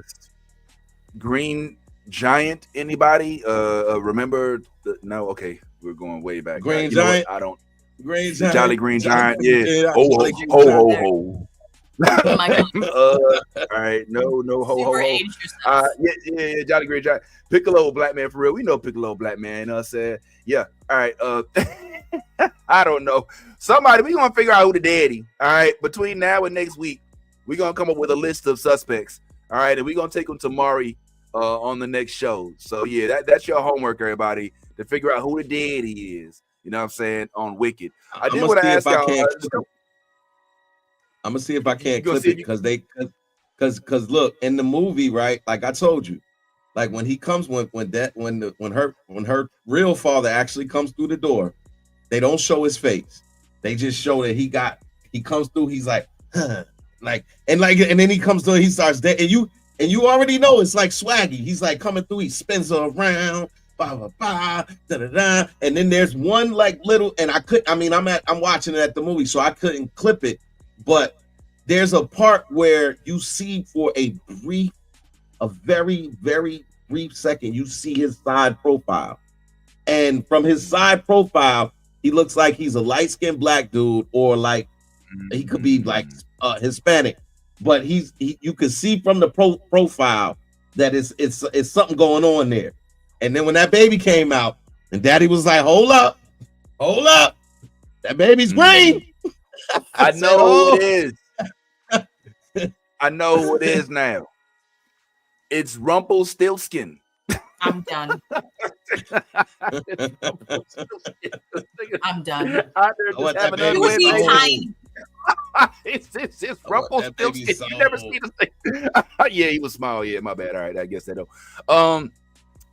Green Giant, anybody? Remember? No, okay, we're going way back. Green Giant. I don't. Green Giant. Jolly Green Giant. Yeah. Ho. Oh my God. All right, no, ho. Yeah. Jolly Green Giant. Piccolo, black man for real. We know Piccolo, black man. You know what I'm saying? Yeah. All right. I don't know. Somebody, we gonna figure out who the daddy. All right. Between now and next week, we're gonna come up with a list of suspects. All right, and we're gonna take them to Mari on the next show. So yeah, that's your homework, everybody, to figure out who the daddy is. You know what I'm saying? On Wicked. I did want to ask y'all. I'm gonna see if I can't clip it because look, in the movie, right? Like I told you, like when he comes when her real father actually comes through the door, they don't show his face. They just show that he comes through. He's like, huh. and then he comes through. He starts dead, and you already know it's like Swaggy. He's like coming through. He spins her around. And then there's one like little, and I'm watching it at the movie, so I couldn't clip it, but there's a part where you see for a very, very brief second, you see his side profile, and from his side profile, he looks like he's a light-skinned black dude, or like he could be like Hispanic, but you can see from the profile that it's something going on there. And then when that baby came out, and Daddy was like, hold up, that baby's green. I know who it is. I know who it is now. It's Rumpelstiltskin. I'm done. I'm done. It would be tiny. It's Rumpelstiltskin. You never seen this thing. Yeah, he was small. Yeah, my bad. All right, I guess that don't.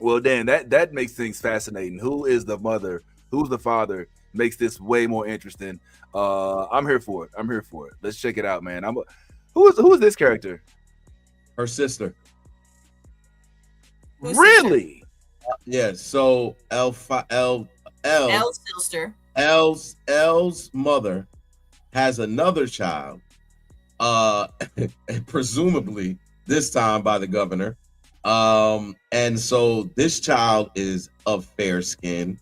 Well, Dan, that makes things fascinating. Who is the mother? Who's the father? Makes this way more interesting. I'm here for it. Let's check it out, man. Who is this character? Her sister. Really? Yeah. So L's sister. L's mother has another child, presumably this time by the governor. And so this child is of fair skin,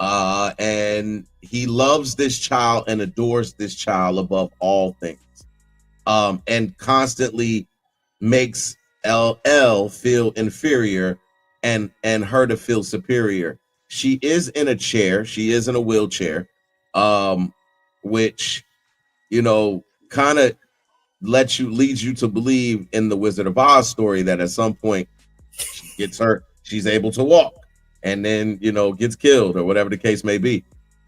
and he loves this child and adores this child above all things, and constantly makes LL feel inferior and her to feel superior. She is in a chair. She is in a wheelchair, which, you know, kind of leads you to believe in the Wizard of Oz story that at some point she gets hurt, she's able to walk, and then, you know, gets killed or whatever the case may be.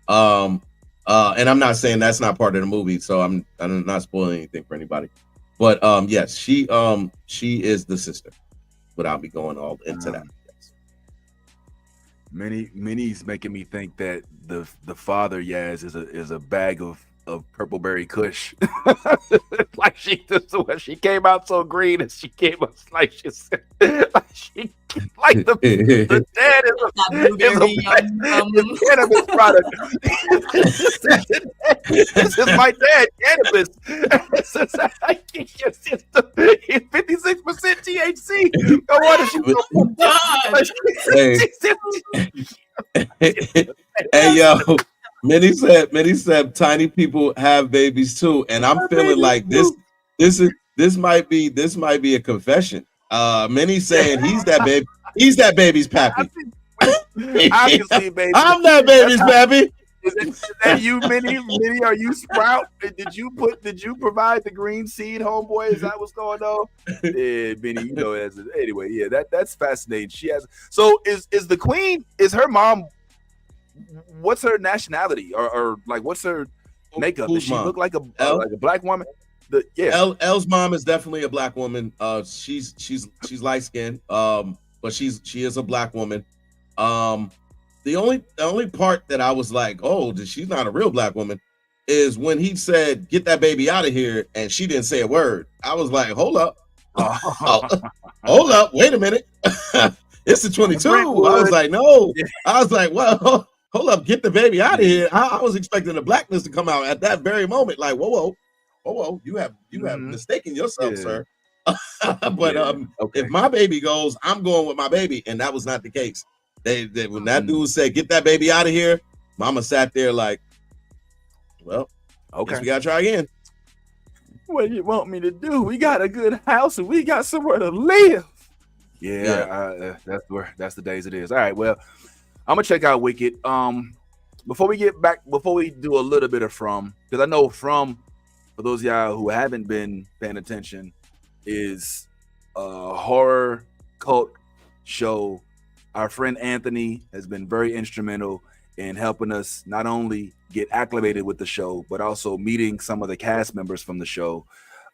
And I'm not saying that's not part of the movie, so I'm not spoiling anything for anybody. But yes, she is the sister, without me going all into that. Yes. Many's making me think that the father Yaz is a bag of purpleberry kush. Like she came out so green, and she came up like she said, like the dad is a cannabis product. This is my dad, cannabis. It's 56% THC. No wonder she's hey yo. Many said tiny people have babies too, and I'm feeling like this might be a confession. Many saying he's that baby's pappy. I can see, baby. I'm that baby's pappy. Is that you, Minnie? Minnie, are you Sprout? Did you provide the green seed, homeboy? Is that what's going on? Yeah, Minnie, you know. Anyway, yeah, that's fascinating. She has. So is the queen? Is her mom? What's her nationality, or like what's her makeup? Does she look like a black woman? L's mom is definitely a black woman. She's light skinned, but she is a black woman. The only part that I was like, oh, she's not a real black woman, is when he said, "Get that baby out of here," and she didn't say a word. I was like, hold up, hold up, wait a minute. It's the 22. I was like, no. I was like, well, hold up, get the baby out of here. I was expecting the blackness to come out at that very moment. Like, whoa, you have mistaken yourself, sir. But if my baby goes, I'm going with my baby, and that was not the case. They when that dude said, "Get that baby out of here," Mama sat there like, well, okay, guess we gotta try again. What do you want me to do? We got a good house and we got somewhere to live. That's the days it is. All right, well, I'm gonna check out Wicked. Before we do a little bit of From, because I know From, for those of y'all who haven't been paying attention, is a horror cult show. Our friend Anthony has been very instrumental in helping us not only get acclimated with the show, but also meeting some of the cast members from the show.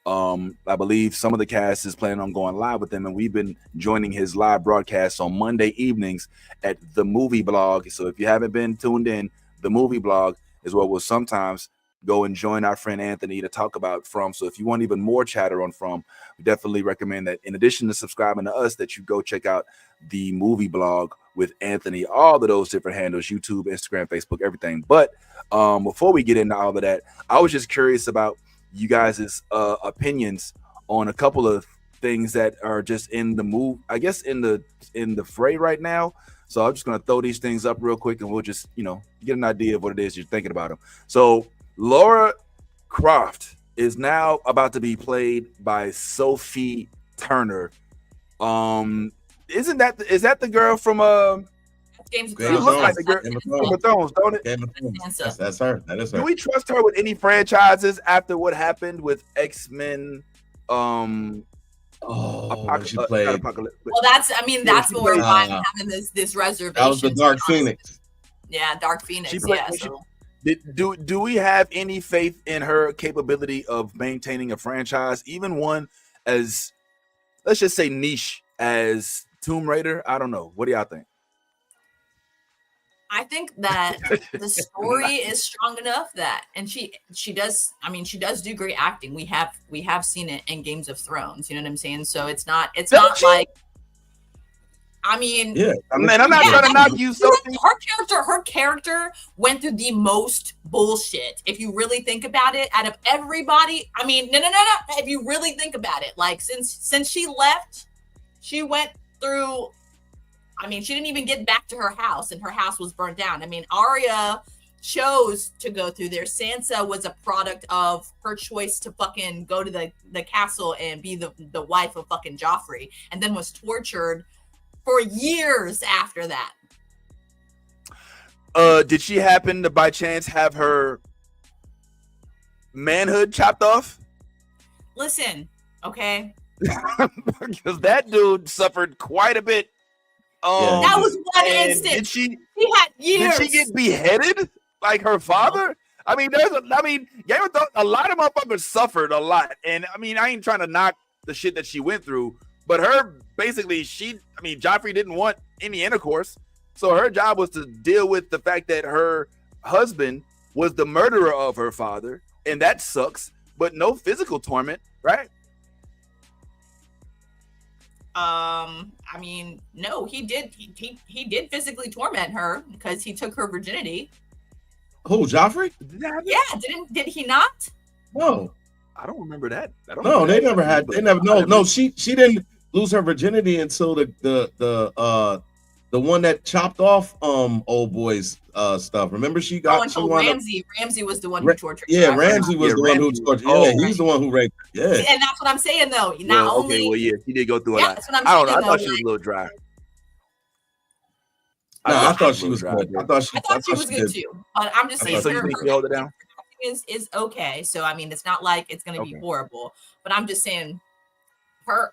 I believe some of the cast is planning on going live with them, and we've been joining his live broadcasts on Monday evenings at the Movie Blog. So if you haven't been tuned in, the Movie Blog is where we'll sometimes go and join our friend Anthony to talk about From. So if you want even more chatter on From, we definitely recommend that in addition to subscribing to us, that you go check out the Movie Blog with Anthony, all of those different handles, YouTube, Instagram, Facebook, everything. But before we get into all of that, I was just curious about you guys' opinions on a couple of things that are just in the move, I guess, in the fray right now. So I'm just going to throw these things up real quick, and we'll just, get an idea of what it is you're thinking about them. So Laura Croft is now about to be played by Sophie Turner. Is that the girl from Games of Thrones? Looks like the girl Game of Thrones, don't it? Game of Thrones. That's her. That is her. Do we trust her with any franchises after what happened with X-Men? She played. Well, that's what we're having this reservation. That was the Dark Phoenix. Yeah, Dark Phoenix. Do we have any faith in her capability of maintaining a franchise, even one as, let's just say, niche as Tomb Raider? I don't know. What do y'all think? I think that the story is strong enough and she does do great acting. We have seen it in Games of Thrones. You know what I'm saying? So it's not like, I mean, yeah, man, I'm not trying to knock you. So her character went through the most bullshit. If you really think about it, out of everybody, I mean, no. If you really think about it, like since she left, she went through. I mean, she didn't even get back to her house, and her house was burned down. I mean, Arya chose to go through there. Sansa was a product of her choice to fucking go to the castle and be the wife of fucking Joffrey, and then was tortured for years after that. Did she happen to by chance have her manhood chopped off? Listen, okay. Because that dude suffered quite a bit. That was one instant. He had years. Did she get beheaded like her father? I mean, Game of Thrones, a lot of motherfuckers suffered a lot. And I mean, I ain't trying to knock the shit that she went through, but her basically, Joffrey didn't want any intercourse. So her job was to deal with the fact that her husband was the murderer of her father. And that sucks, but no physical torment, right? I mean, no, he did. He did physically torment her because he took her virginity. Who, Joffrey? Yeah, did he not? No, I don't remember that. They never had. They never. No. She didn't lose her virginity until the one that chopped off old boy's stuff. Remember, she got. Ramsay was the one who tortured. Yeah, Ramsay was the one who tortured. Yeah, he's the one who raped her. Yeah, and that's what I'm saying though. She did go through a lot. That's what I'm saying. I thought she was a little dry. I thought she was good. I thought she was good too. But I'm just saying, so you think she held it down? Is okay. So I mean, it's not like it's going to be horrible. But I'm just saying, her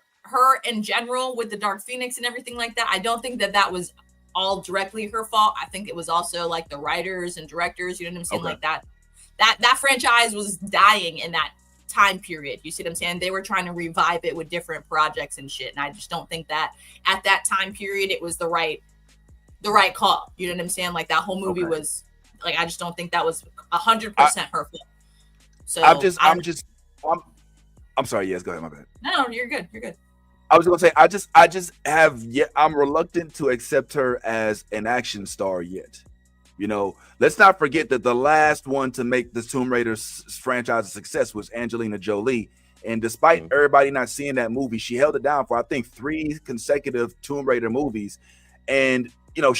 in general with the Dark Phoenix and everything like that. I don't think that was all directly her fault. I think it was also like the writers and directors. You know what I'm saying? Like that franchise was dying in that time period. You see what I'm saying? They were trying to revive it with different projects and shit. And I just don't think that at that time period it was the right call. You know what I'm saying? Like that whole movie was like, I just don't think that was 100% her fault. So I'm sorry. Yes, go ahead. My bad. No, you're good. You're good. I was gonna say I'm reluctant to accept her as an action star yet. You know, let's not forget that the last one to make the Tomb Raider franchise a success was Angelina Jolie. And despite everybody not seeing that movie, she held it down for I think 3 consecutive Tomb Raider movies. And you know,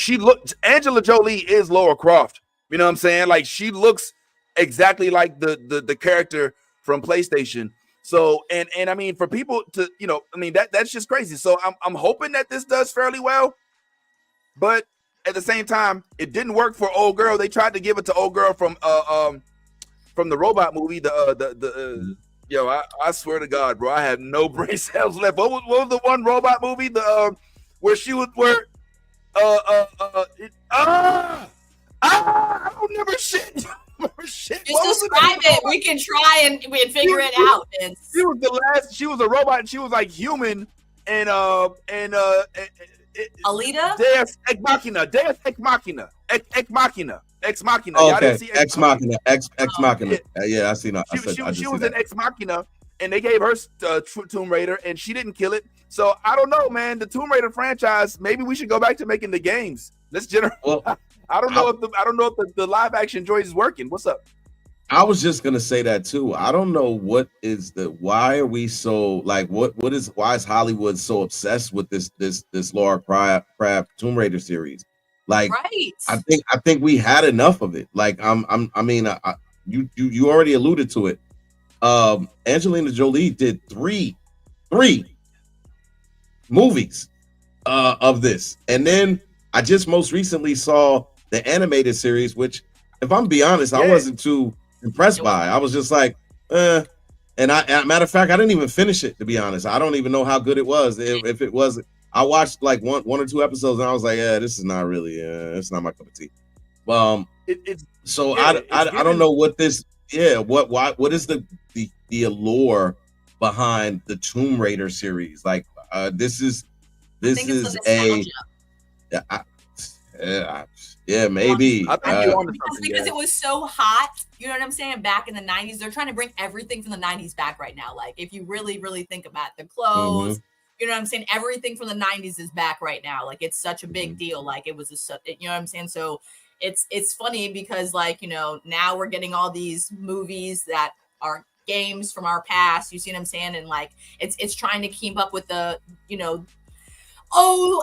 Angela Jolie is Lara Croft. You know what I'm saying? Like she looks exactly like the character from PlayStation. So and I mean, for people to, you know, I mean that's just crazy. So I'm hoping that this does fairly well, but at the same time, it didn't work for old girl. They tried to give it to old girl from the robot movie. I swear to God, bro, I have no brain cells left. What was the one robot movie? Where she was I don't remember shit. Just describe it. We can try and figure it out. She was a robot and she was like human and Alita? Deus Ex Machina. Oh, okay. Ex Machina. Yeah, I see that. She was an Ex Machina, and they gave her Tomb Raider, and she didn't kill it. So I don't know, man. The Tomb Raider franchise. Maybe we should go back to making the games. Let's generate. Well, I don't know if the live action Joy is working. What's up? I was just gonna say that too. I don't know why are we so like why is Hollywood so obsessed with this Lara Croft Tomb Raider series? Like, right. I think we had enough of it. Like, you already alluded to it. Angelina Jolie did three movies of this, and then I just most recently saw the animated series, which, if I'm be honest, I wasn't too impressed by. I was just like, and matter of fact, I didn't even finish it, to be honest. I don't even know how good it was. If it was, I watched like one or two episodes and I was like, this is not really, it's not my cup of tea. I don't know what this, what is the allure behind the Tomb Raider series? Like, this is maybe. Because it was so hot, you know what I'm saying? Back in the 90s, they're trying to bring everything from the 90s back right now. Like, if you really, really think about it, the clothes, you you know what I'm saying? Everything from the 90s is back right now. Like, it's such a big deal. Like, it was you know what I'm saying? So it's funny because, like, you know, now we're getting all these movies that are games from our past. You see what I'm saying? And like, it's trying to keep up with the, you know,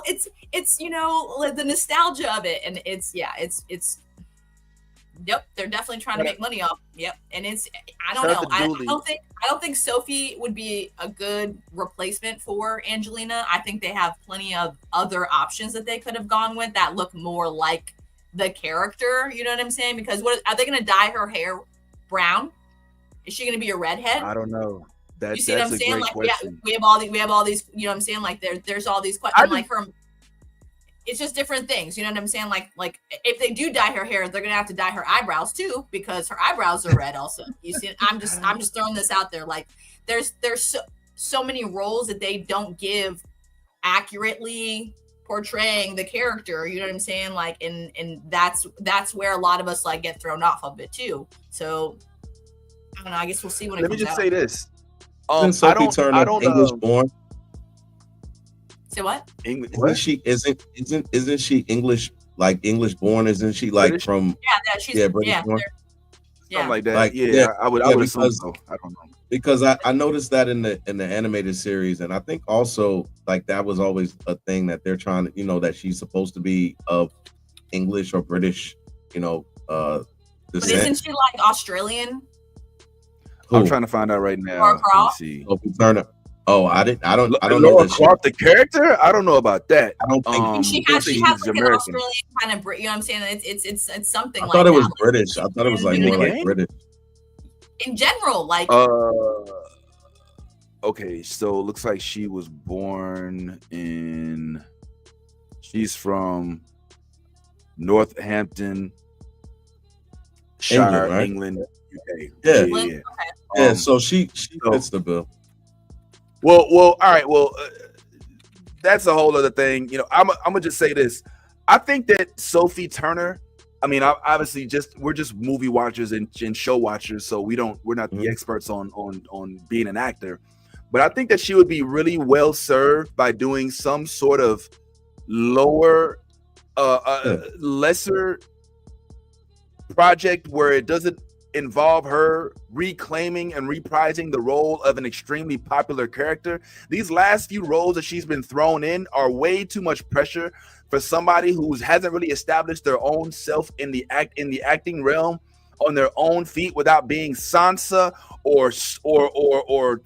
it's you know, like the nostalgia of it. And it's yep, they're definitely trying to make money off. Yep. And I don't know. I don't think Sophie would be a good replacement for Angelina. I think they have plenty of other options that they could have gone with that look more like the character. You know what I'm saying? Because are they going to dye her hair brown? Is she going to be a redhead? I don't know. You see what I'm saying? Like, we have all these, you know what I'm saying? Like, there's all these questions. Like, her, it's just different things. You know what I'm saying? Like if they do dye her hair, they're gonna have to dye her eyebrows too, because her eyebrows are red also. You see, I'm just throwing this out there. Like, there's so many roles that they don't give accurately portraying the character. You know what I'm saying? Like, and that's where a lot of us like get thrown off of it too. So I don't know. I guess we'll see when it comes out. Let me just say this. I don't English born. Say what? English? Isn't she English, like English born? Isn't she like British? From she's British born? Something like that. Like, I would assume so. I don't know. Because I noticed that in the animated series, and I think also like that was always a thing that they're trying to, you know, that she's supposed to be of English or British, you know, descent. But isn't she like Australian? I'm trying to find out right now. Let me see. Sophie Turner. Oh, I don't know. Laura Croft, the character? I don't know about that. I don't think she has like an Australian kind of, you know what I'm saying? It's something. I thought it was British. I thought it was like more like British. In general, like. Okay, so it looks like she was born in. She's from Northampton, Shire, England, UK. Yeah. Okay. Yeah. So she fits the bill. Well, all right. Well, that's a whole other thing. You know, I'm gonna just say this. I think that Sophie Turner. I mean, obviously, we're just movie watchers and show watchers, so we're not the experts on being an actor. But I think that she would be really well served by doing some sort of lesser project where it doesn't involve her reclaiming and reprising the role of an extremely popular character. These last few roles that she's been thrown in are way too much pressure for somebody who hasn't really established their own self in the acting realm on their own feet without being Sansa or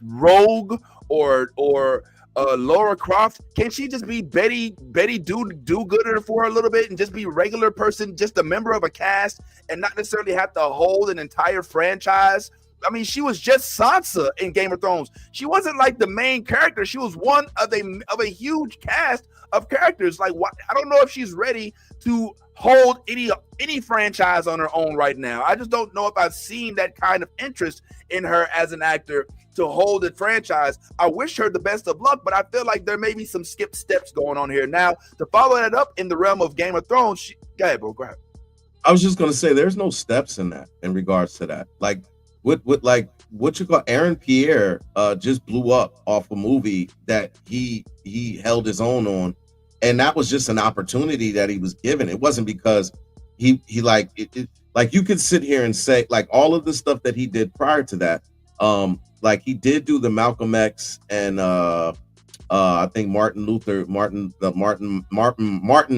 Rogue or Laura Croft. Can she just be Betty do-gooder for a little bit and just be a regular person, just a member of a cast, and not necessarily have to hold an entire franchise? I mean, she was just Sansa in Game of Thrones. She wasn't like the main character. She was one of a huge cast of characters. Like, I don't know if she's ready to hold any franchise on her own right now. I just don't know if I've seen that kind of interest in her as an actor to hold a franchise. I wish her the best of luck, but I feel like there may be some skipped steps going on here. Now, to follow that up in the realm of Game of Thrones, go ahead, bro. Go ahead. I was just gonna say, there's no steps in that in regards to that. Like, what you call Aaron Pierre just blew up off a movie that he held his own on, and that was just an opportunity that he was given. It wasn't because he like it, like you could sit here and say like all of the stuff that he did prior to that. Like he did do the Malcolm X and I think Martin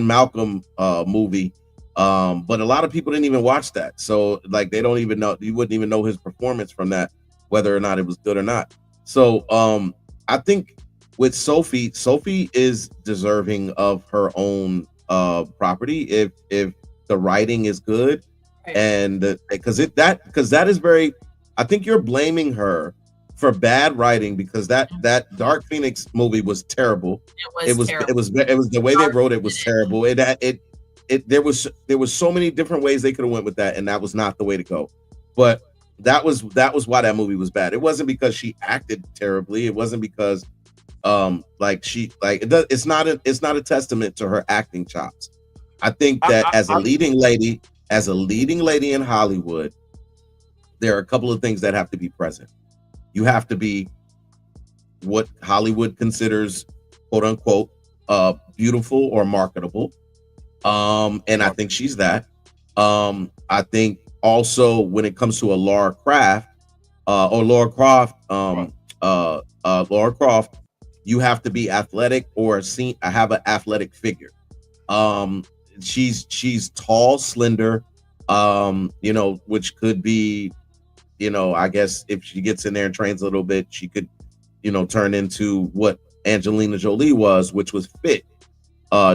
Malcolm movie. But a lot of people didn't even watch that. So like they don't even know, you wouldn't even know his performance from that, whether or not it was good or not. So I think with Sophie is deserving of her own property if the writing is good. And because that is very, I think you're blaming her for bad writing because that Dark Phoenix movie was terrible. It was the way they wrote it was terrible. There was so many different ways they could have went with that, and that was not the way to go. But that was why that movie was bad. It wasn't because she acted terribly. It wasn't because it's not a testament to her acting chops. I think that as a leading lady in Hollywood, there are a couple of things that have to be present. You have to be what Hollywood considers quote unquote beautiful or marketable. And I think she's that. I think also when it comes to a Lara Croft, Lara Croft, you have to be athletic or have an athletic figure. She's tall, slender, which could be, I guess if she gets in there and trains a little bit, she could, turn into what Angelina Jolie was, which was fit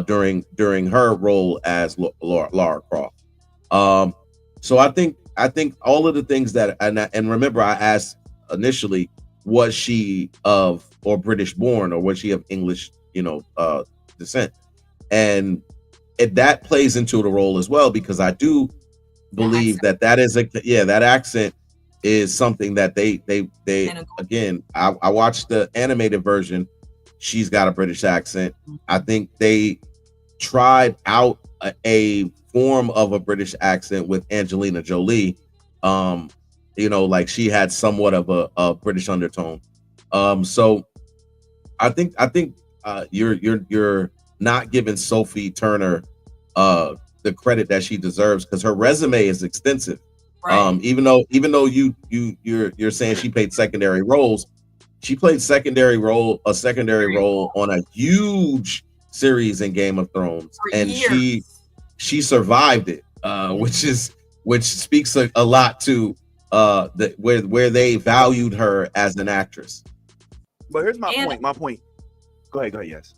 during her role as Lara Croft. So I think all of the things that, and remember, I asked initially, was she of or British born, or was she of English, descent? And that plays into the role as well, because I do believe that is that accent is something that they again, I watched the animated version. She's got a British accent. I think they tried out a form of a British accent with Angelina Jolie. Like she had somewhat of a British undertone. So I think you're not giving Sophie Turner the credit that she deserves, because her resume is extensive. Right. Even though you're saying she played secondary roles, she played a secondary role on a huge series in Game of Thrones, and she survived it, which speaks a lot to where they valued her as an actress. But here's my point. Go ahead. Yes.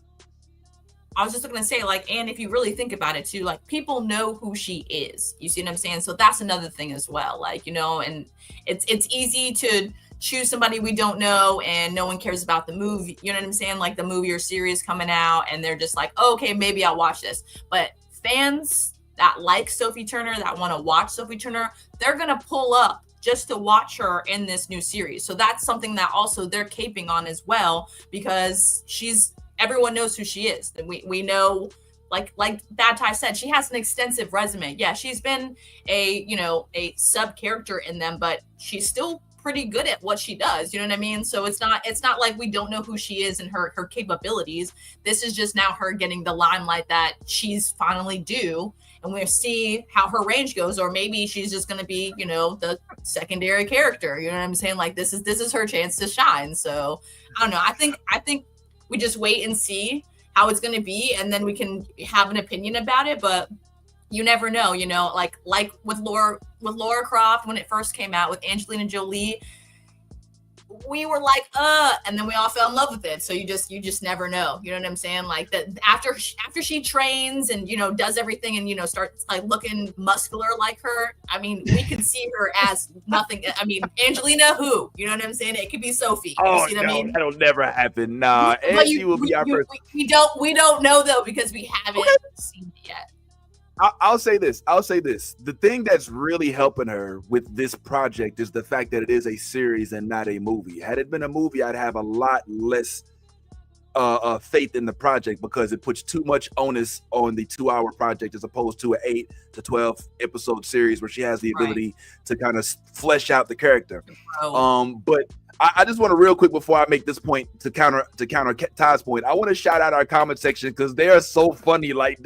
I was just going to say, and if you really think about it too, people know who she is. You see what I'm saying? So that's another thing as well. And it's easy to choose somebody we don't know and no one cares about the movie. You know what I'm saying? Like the movie or series coming out, and they're just like, oh, okay, maybe I'll watch this. But fans that like Sophie Turner, that want to watch Sophie Turner, they're going to pull up just to watch her in this new series. So that's something that also they're caping on as well, because everyone knows who she is. And we know, like Bad Ty said, she has an extensive resume. Yeah, she's been a sub character in them, but she's still pretty good at what she does. You know what I mean? So it's not like we don't know who she is and her capabilities. This is just now her getting the limelight that she's finally due, and we'll see how her range goes. Or maybe she's just going to be, the secondary character. You know what I'm saying? Like this is her chance to shine. So I don't know. I think we just wait and see how it's going to be, and then we can have an opinion about it. But you never know, like with Lara Croft when it first came out, with Angelina Jolie, we were like, and then we all fell in love with it. So you just never know. You know what I'm saying? Like that after she trains and does everything and starts like looking muscular like her. I mean, we could see her as nothing. I mean, Angelina, who? You know what I'm saying? It could be Sophie. Oh, you see what I mean? That'll never happen. Nah, Angie will be our first. We don't know though, because we haven't seen it yet. I'll say this. The thing that's really helping her with this project is the fact that it is a series and not a movie. Had it been a movie, I'd have a lot less faith in the project, because it puts too much onus on the 2-hour project as opposed to an 8 to 12 episode series where she has the ability to kind of flesh out the character. But I just want to real quick before I make this point to counter Ty's point, I want to shout out our comment section because they are so funny. Like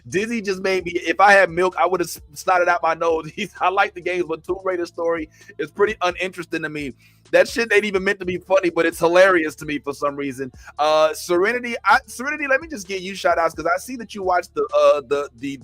Dizzy just made me, if I had milk, I would have snotted out my nose. I like the games, but Tomb Raider story is pretty uninteresting to me. That shit ain't even meant to be funny, but it's hilarious to me for some reason. Serenity, let me just give you shout outs because I see that you watch the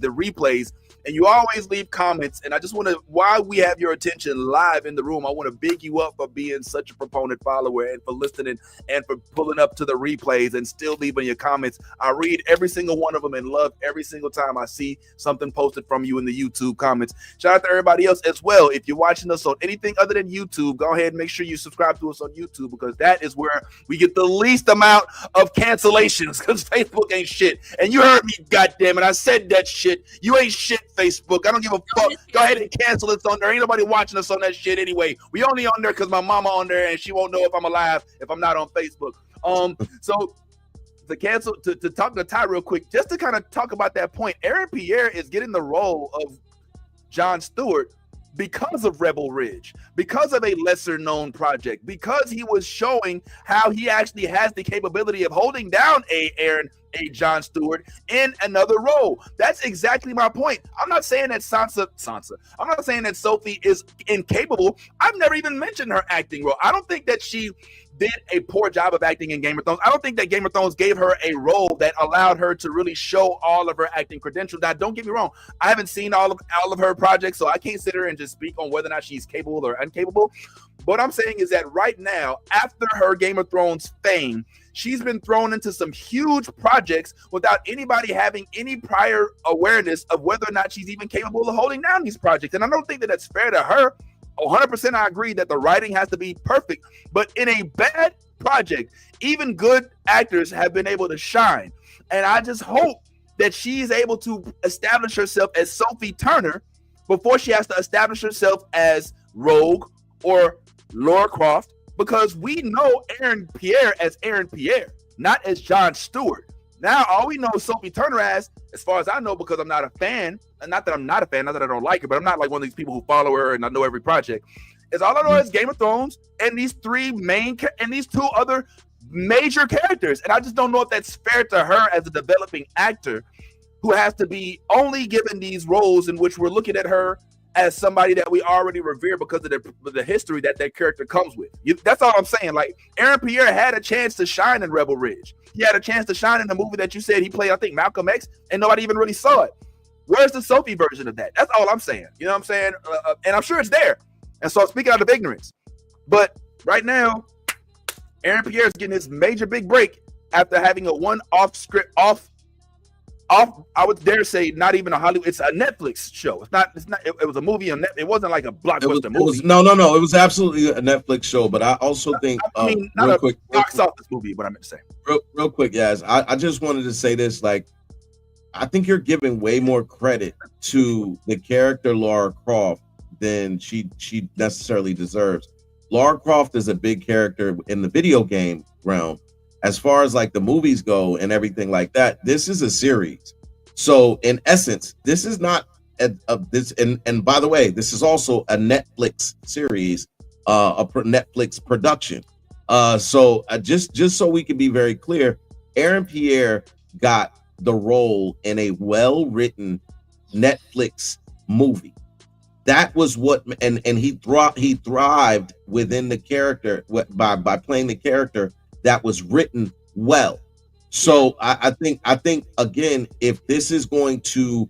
replays and you always leave comments. And I just want to, while we have your attention live in the room, I want to big you up for being such a proponent follower and for listening and for pulling up to the replays and still leaving your comments. I read every single one of them and love every single time I see something posted from you in the YouTube comments. Shout out to everybody else as well. If you're watching us on anything other than YouTube, go ahead and make sure you subscribe to us on YouTube, because that is where we get the least amount of cancellations, because Facebook ain't shit. And you heard me, goddammit. I said that shit. You ain't shit, Facebook. I don't give a fuck. Go ahead and cancel us on there. Ain't nobody watching us on that shit anyway. We only on there because my mama on there and she won't know if I'm alive if I'm not on Facebook. So to talk to Ty real quick, just to kind of talk about that point, Aaron Pierre is getting the role of Jon Stewart, because of Rebel Ridge, because of a lesser known project, because he was showing how he actually has the capability of holding down a Jon Stewart in another role. That's exactly my point. I'm not saying that Sansa. I'm not saying that Sophie is incapable. I've never even mentioned her acting role. I don't think that she did a poor job of acting in Game of Thrones. I don't think that Game of Thrones gave her a role that allowed her to really show all of her acting credentials. Now, don't get me wrong. I haven't seen all of her projects, so I can't sit here and just speak on whether or not she's capable or incapable. What I'm saying is that right now, after her Game of Thrones fame, she's been thrown into some huge projects without anybody having any prior awareness of whether or not she's even capable of holding down these projects. And I don't think that that's fair to her. 100% I agree that the writing has to be perfect, but in a bad project, even good actors have been able to shine. And I just hope that she's able to establish herself as Sophie Turner before she has to establish herself as Rogue or Lara Croft, because we know Aaron Pierre as Aaron Pierre, not as Jon Stewart. Now, all we know Sophie Turner as far as I know, because I'm not a fan, and not that I'm not a fan, not that I don't like her, but I'm not like one of these people who follow her and I know every project, is all I know is Game of Thrones and these two other major characters. And I just don't know if that's fair to her as a developing actor who has to be only given these roles in which we're looking at her as somebody that we already revere because of the history that character comes with. That's all I'm saying. Like, Aaron Pierre had a chance to shine in Rebel Ridge. He had a chance to shine in the movie that you said he played, I think, Malcolm X, and nobody even really saw it. Where's the Sophie version of that? That's all I'm saying. You know what I'm saying? And I'm sure it's there. And so I'm speaking out of ignorance. But right now, Aaron Pierre is getting his major big break after having a one-off script off, I would dare say, not even a Hollywood. It's a Netflix show. It's not. It was a movie on Netflix. It wasn't like a blockbuster movie. No. It was absolutely a Netflix show. But I also think, not a quick box office movie. What I meant to say. Real quick, guys. I just wanted to say this. Like, I think you're giving way more credit to the character Lara Croft than she necessarily deserves. Lara Croft is a big character in the video game realm. As far as like the movies go and everything like that, this is a series. So in essence, this is not this. And by the way, this is also a Netflix series, Netflix production. So just so we can be very clear, Aaron Pierre got the role in a well-written Netflix movie. That was what, and he thrived within the character by playing the character that was written well. So I think again, if this is going to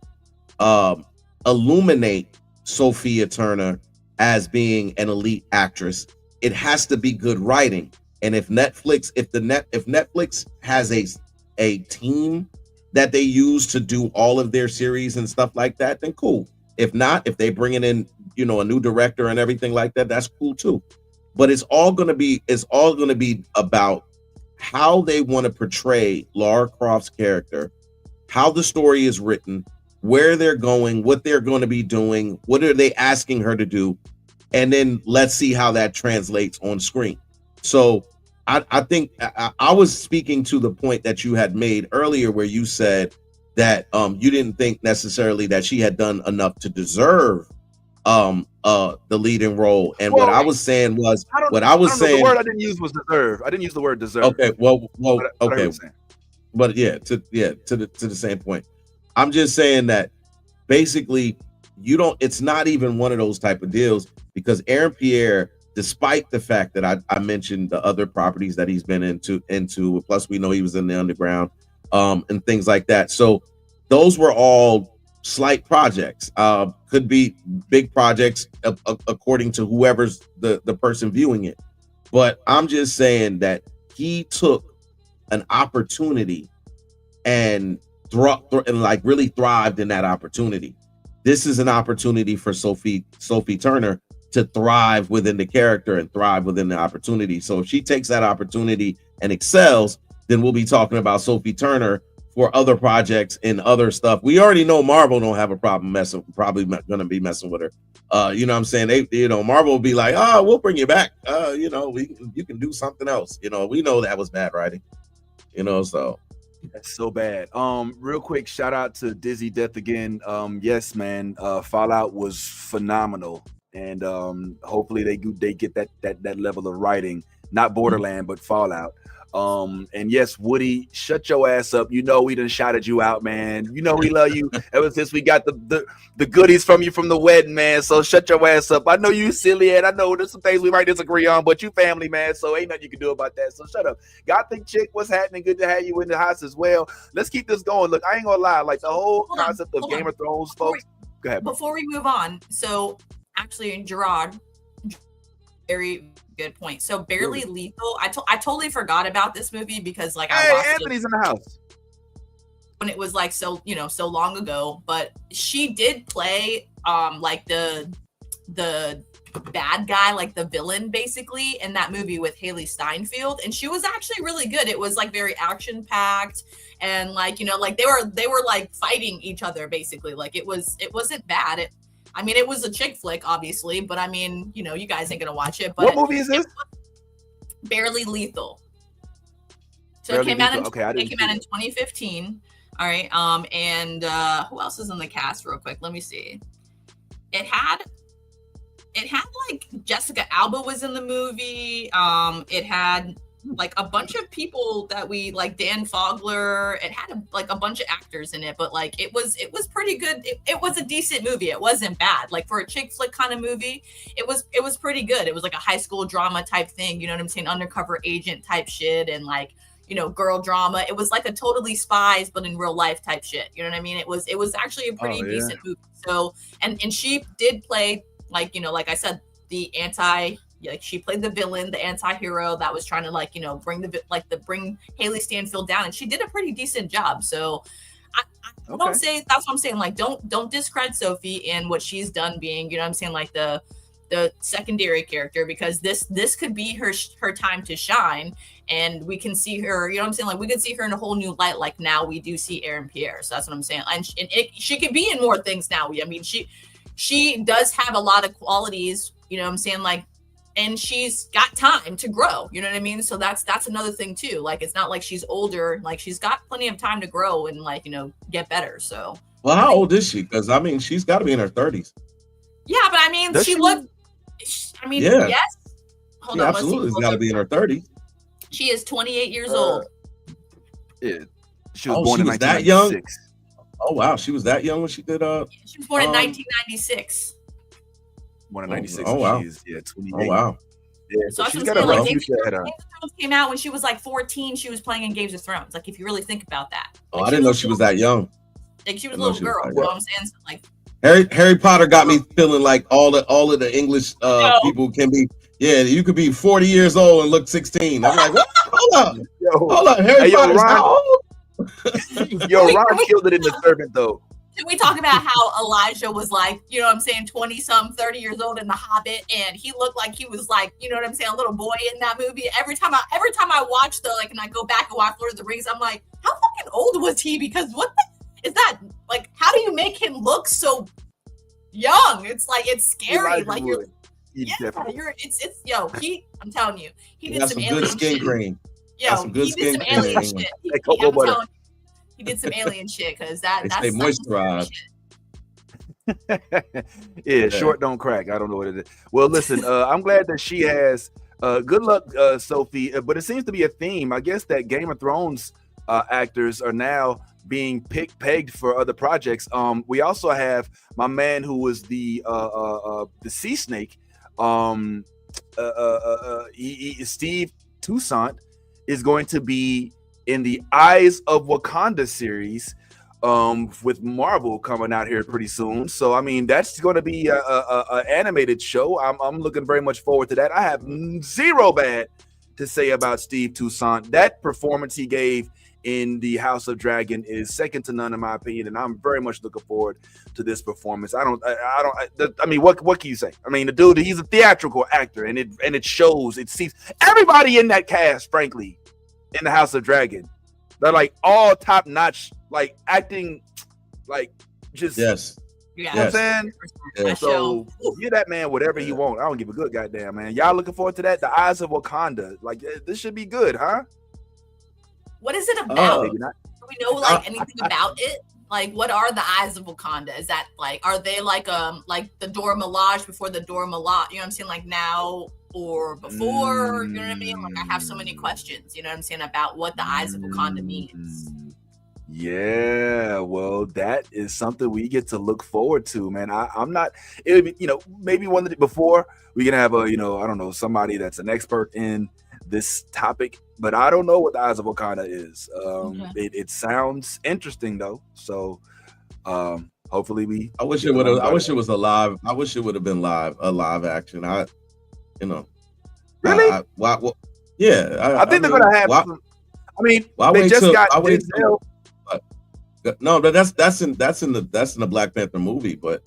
illuminate Sophia Turner as being an elite actress, it has to be good writing. And if Netflix has a team that they use to do all of their series and stuff like that, then cool. If not, if they bring in a new director and everything like that, that's cool too. But it's all going to be about how they want to portray Lara Croft's character, how the story is written, where they're going, what they're going to be doing, what are they asking her to do, and then let's see how that translates on screen. So I think I was speaking to the point that you had made earlier, where you said that you didn't think necessarily that she had done enough to deserve the leading role. And what I was saying was, the word I didn't use was deserve. I didn't use the word deserve. Okay, okay, but yeah, to the same point. I'm just saying that basically it's not even one of those type of deals, because Aaron Pierre, despite the fact that I mentioned the other properties that he's been into, plus we know he was in the underground and things like that. So those were all slight projects, could be big projects according to whoever's the person viewing it. But I'm just saying that he took an opportunity and really thrived in that opportunity. This is an opportunity for Sophie Turner to thrive within the character and thrive within the opportunity. So if she takes that opportunity and excels, then we'll be talking about Sophie Turner for other projects and other stuff. We already know Marvel don't have a problem probably going to be messing with her. You know what I'm saying? Marvel will be like, oh, we'll bring you back. You can do something else. We know that was bad writing, so. That's so bad. Real quick, shout out to Dizzy Death again. Yes, man. Fallout was phenomenal. and hopefully they get that level of writing, not Borderland, but Fallout. And yes, Woody, shut your ass up. You know we done shouted you out, man. You know we love you ever since we got the goodies from you from the wedding, man. So shut your ass up. I know you silly, and I know there's some things we might disagree on, but you family, man. So ain't nothing you can do about that. So shut up. Gothic chick, what's happening? Good to have you in the house as well. Let's keep this going. Look, I ain't gonna lie, like the whole concept of Game of Thrones, folks. Go ahead. Before we move on, so actually, Gerard, very good point. So Barely Lethal. I totally forgot about this movie because like I watched Anthony's in the house when it was like so long ago. But she did play like the bad guy, like the villain, basically in that movie with Haley Steinfeld, and she was actually really good. It was like very action packed, and like like they were like fighting each other basically. Like it wasn't bad. I mean, it was a chick flick, obviously, but I mean, you guys ain't gonna watch it. But what movie is this? Barely Lethal. So Barely it came Lethal. out in 2015. All right. And who else is in the cast? Real quick, let me see. It had like Jessica Alba was in the movie. It had like a bunch of people that we like, Dan Fogler. It had a bunch of actors in it, but like it was pretty good. It was a decent movie. It wasn't bad. Like for a chick flick kind of movie, it was pretty good. It was like a high school drama type thing, you know what I'm saying? Undercover agent type shit, and like, girl drama. It was like a Totally Spies, but in real life type shit. You know what I mean? It was actually a pretty decent movie. So, and she did play like, like I said, she played the villain, the anti-hero that was trying to bring Haley Steinfeld down, and she did a pretty decent job. So I don't say, that's what I'm saying. Like, don't discredit Sophie in what she's done being, you know what I'm saying, like the secondary character, because this could be her time to shine, and we can see her, you know what I'm saying, like we could see her in a whole new light, like now we do see Aaron Pierre. So that's what I'm saying. And she could be in more things now. I mean, she does have a lot of qualities, you know what I'm saying, like, and she's got time to grow, you know what I mean? So that's another thing too. Like, it's not like she's older, like she's got plenty of time to grow and like, get better. So, well, how old is she? Because I mean, she's got to be in her 30s. Yeah, but I mean, yes. Hold on, absolutely, she's got to be in her 30s. She is 28 years old. Yeah, she was born in 1996. That young? Oh wow, she was that young when she did. She was born in 1996. Born in 96. Oh wow. She's 28. Oh wow. Yeah, so she's got a rough future ahead of her. Games of Thrones came out when she was like 14. She was playing in Games of Thrones. Like, if you really think about that. Like, I didn't know she was that young. Like, she was a little girl. You know what I'm saying? So, like, Harry Potter got me feeling like all of the English people can be. Yeah, you could be 40 years old and look 16. I'm like, what? Hold up, Harry Potter's how old? Ron killed it in The Servant, though. Can we talk about how Elijah was like, you know what I'm saying, 20-some, 30 years old in The Hobbit, and he looked like he was like, you know what I'm saying, a little boy in that movie. Every time I watch and I go back and watch Lord of the Rings, I'm like, how fucking old was he? Because what is that? Like, how do you make him look so young? It's like, it's scary. Like, I'm telling you, he did some alien skin shit. Cream. Yo, he did some alien shit. He did some alien shit, because that's moisturized. Yeah, short don't crack. I don't know what it is. Well, listen, I'm glad that she has good luck, Sophie. But it seems to be a theme. I guess that Game of Thrones actors are now being pegged for other projects. We also have my man who was the sea snake. Steve Toussaint is going to be in the Eyes of Wakanda series with Marvel coming out here pretty soon. So I mean, that's going to be a animated show. I'm looking very much forward to that. I have zero bad to say about Steve Toussaint. That performance he gave in the House of Dragon is second to none in my opinion, and I'm very much looking forward to this performance. I mean, what can you say? I mean, the dude, he's a theatrical actor, and it shows. It seems everybody in that cast, frankly, in the House of Dragon, they're like all top notch, like acting, like just yes. You know what I'm saying? Yes. So give that man whatever he wants. I don't give a good goddamn, man. Y'all looking forward to that? The Eyes of Wakanda. Like, this should be good, huh? What is it about? Do we know anything about it? like, what are the eyes of Wakanda? Is that like, are they like the Dora Milaje before the Dora Milaje? You know what I'm saying? Like now or before? You know what I mean? Like I have so many questions. You know what I'm saying about what the eyes of Wakanda means. Yeah, well, that is something we get to look forward to, man. I'm not, it'll be, maybe one before we can have a, I don't know, somebody that's an expert in this topic, but I don't know what the eyes of Wakanda is. It sounds interesting though, so hopefully we. I wish it would have. I wish it was a live. I wish it would have been a live action. Really? Yeah. I think they're gonna have. They just got Denzel. No, that's in the Black Panther movie. But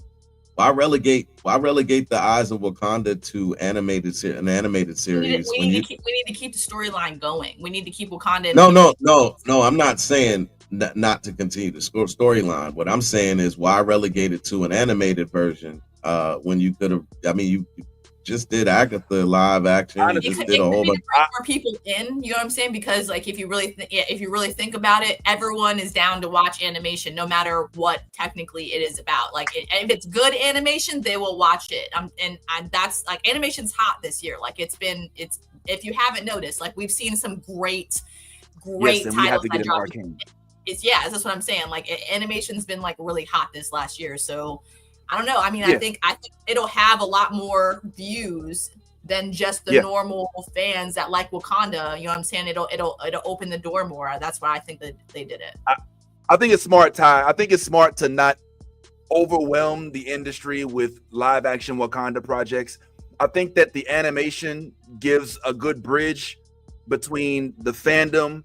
why relegate the eyes of Wakanda to an animated series? We need to keep the storyline going. We need to keep Wakanda. No. I'm not saying not to continue the storyline. What I'm saying is why relegate it to an animated version when you could have. You just did Agatha live action. You just did a whole bunch more people in. You know what I'm saying? Because like if you really think about it, everyone is down to watch animation, no matter what technically it is about. Like if it's good animation, they will watch it. That's like animation's hot this year. Like it's if you haven't noticed, like we've seen some great titles that dropped. That's what I'm saying. Like animation's been like really hot this last year. So I don't know. I think it'll have a lot more views than just the normal fans that like Wakanda. You know what I'm saying? It'll open the door more. That's why I think that they did it. I think it's smart, Ty. I think it's smart to not overwhelm the industry with live action Wakanda projects. I think that the animation gives a good bridge between the fandom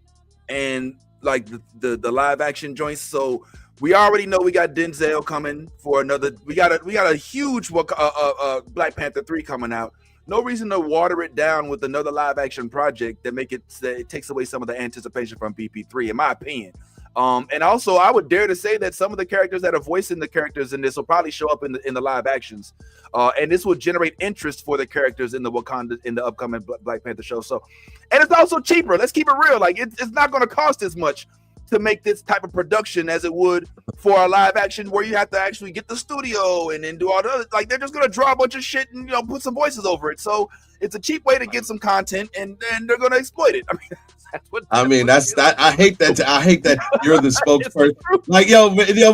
and like the live action joints. So we already know we got Denzel coming for another. We got a huge Black Panther 3 coming out. No reason to water it down with another live action project that it takes away some of the anticipation from BP3, in my opinion. And also, I would dare to say that some of the characters that are voicing the characters in this will probably show up in the live actions, and this will generate interest for the characters in the upcoming Black Panther show. So, and it's also cheaper. Let's keep it real. Like it's not going to cost as much to make this type of production as it would for a live action where you have to actually get the studio and then do all the other, like they're just going to draw a bunch of shit and put some voices over it. So it's a cheap way to get some content and they're going to exploit it. I hate that you're the spokesperson. Like,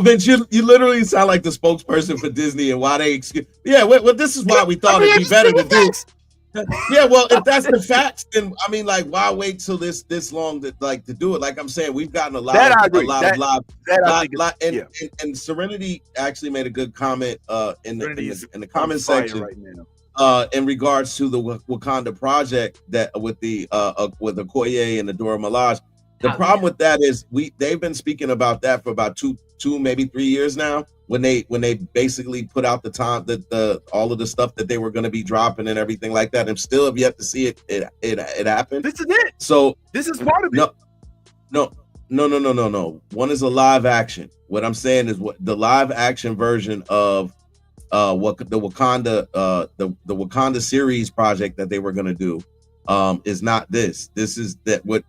Vince, you literally sound like the spokesperson for Disney and why they well, this is why we thought it'd be better to do. Yeah, well, if that's the facts, then why wait till this long to do it? Like I'm saying, we've gotten a lot of live, and Serenity actually made a good comment in the comment section right now. In regards to the Wakanda project that with the Okoye and the Dora Milaje. The problem with that is they've been speaking about that for about two maybe 3 years now. When they basically put out the time that all of the stuff that they were going to be dropping and everything like that, and still have yet to see it happen. This is it. So this is part of it. No. One is a live action. What I'm saying is what the live action version of what the Wakanda series project that they were going to do is not this. This is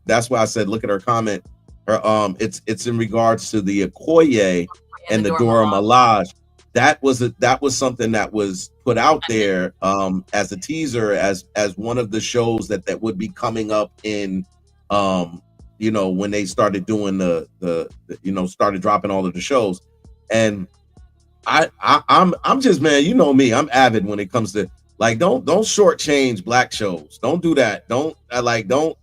that's why I said look at her comment. It's in regards to the Okoye and the Dora Milaje. That was something that was put out there as a teaser as one of the shows that would be coming up in when they started doing the started dropping all of the shows. And I'm just, man, you know me, I'm avid when it comes to don't shortchange black shows. Don't do that. Don't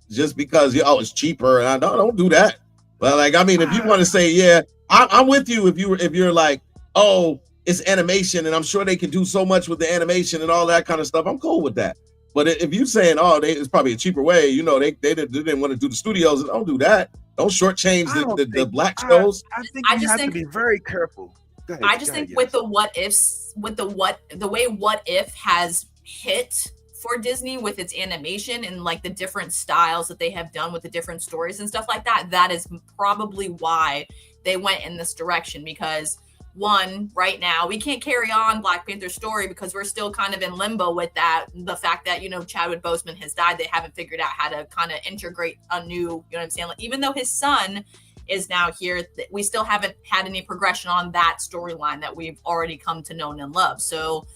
just because it's cheaper and don't do that. Well, if you want to say, I'm with you if you're like, oh, it's animation and I'm sure they can do so much with the animation and all that kind of stuff. I'm cool with that. But if you're saying, oh, it's probably a cheaper way, they didn't want to do the studios, don't do that. Don't shortchange the black shows. I think you have to be very careful. Ahead, I just think with the what ifs, the way What If has hit for Disney with its animation and the different styles that they have done with the different stories and stuff like that, that is probably why they went in this direction. Because one, right now we can't carry on Black Panther's story because we're still kind of in limbo with that. The fact that, Chadwick Boseman has died, they haven't figured out how to kind of integrate a new, what I'm saying? Even though his son is now here. We still haven't had any progression on that storyline that we've already come to know and love. So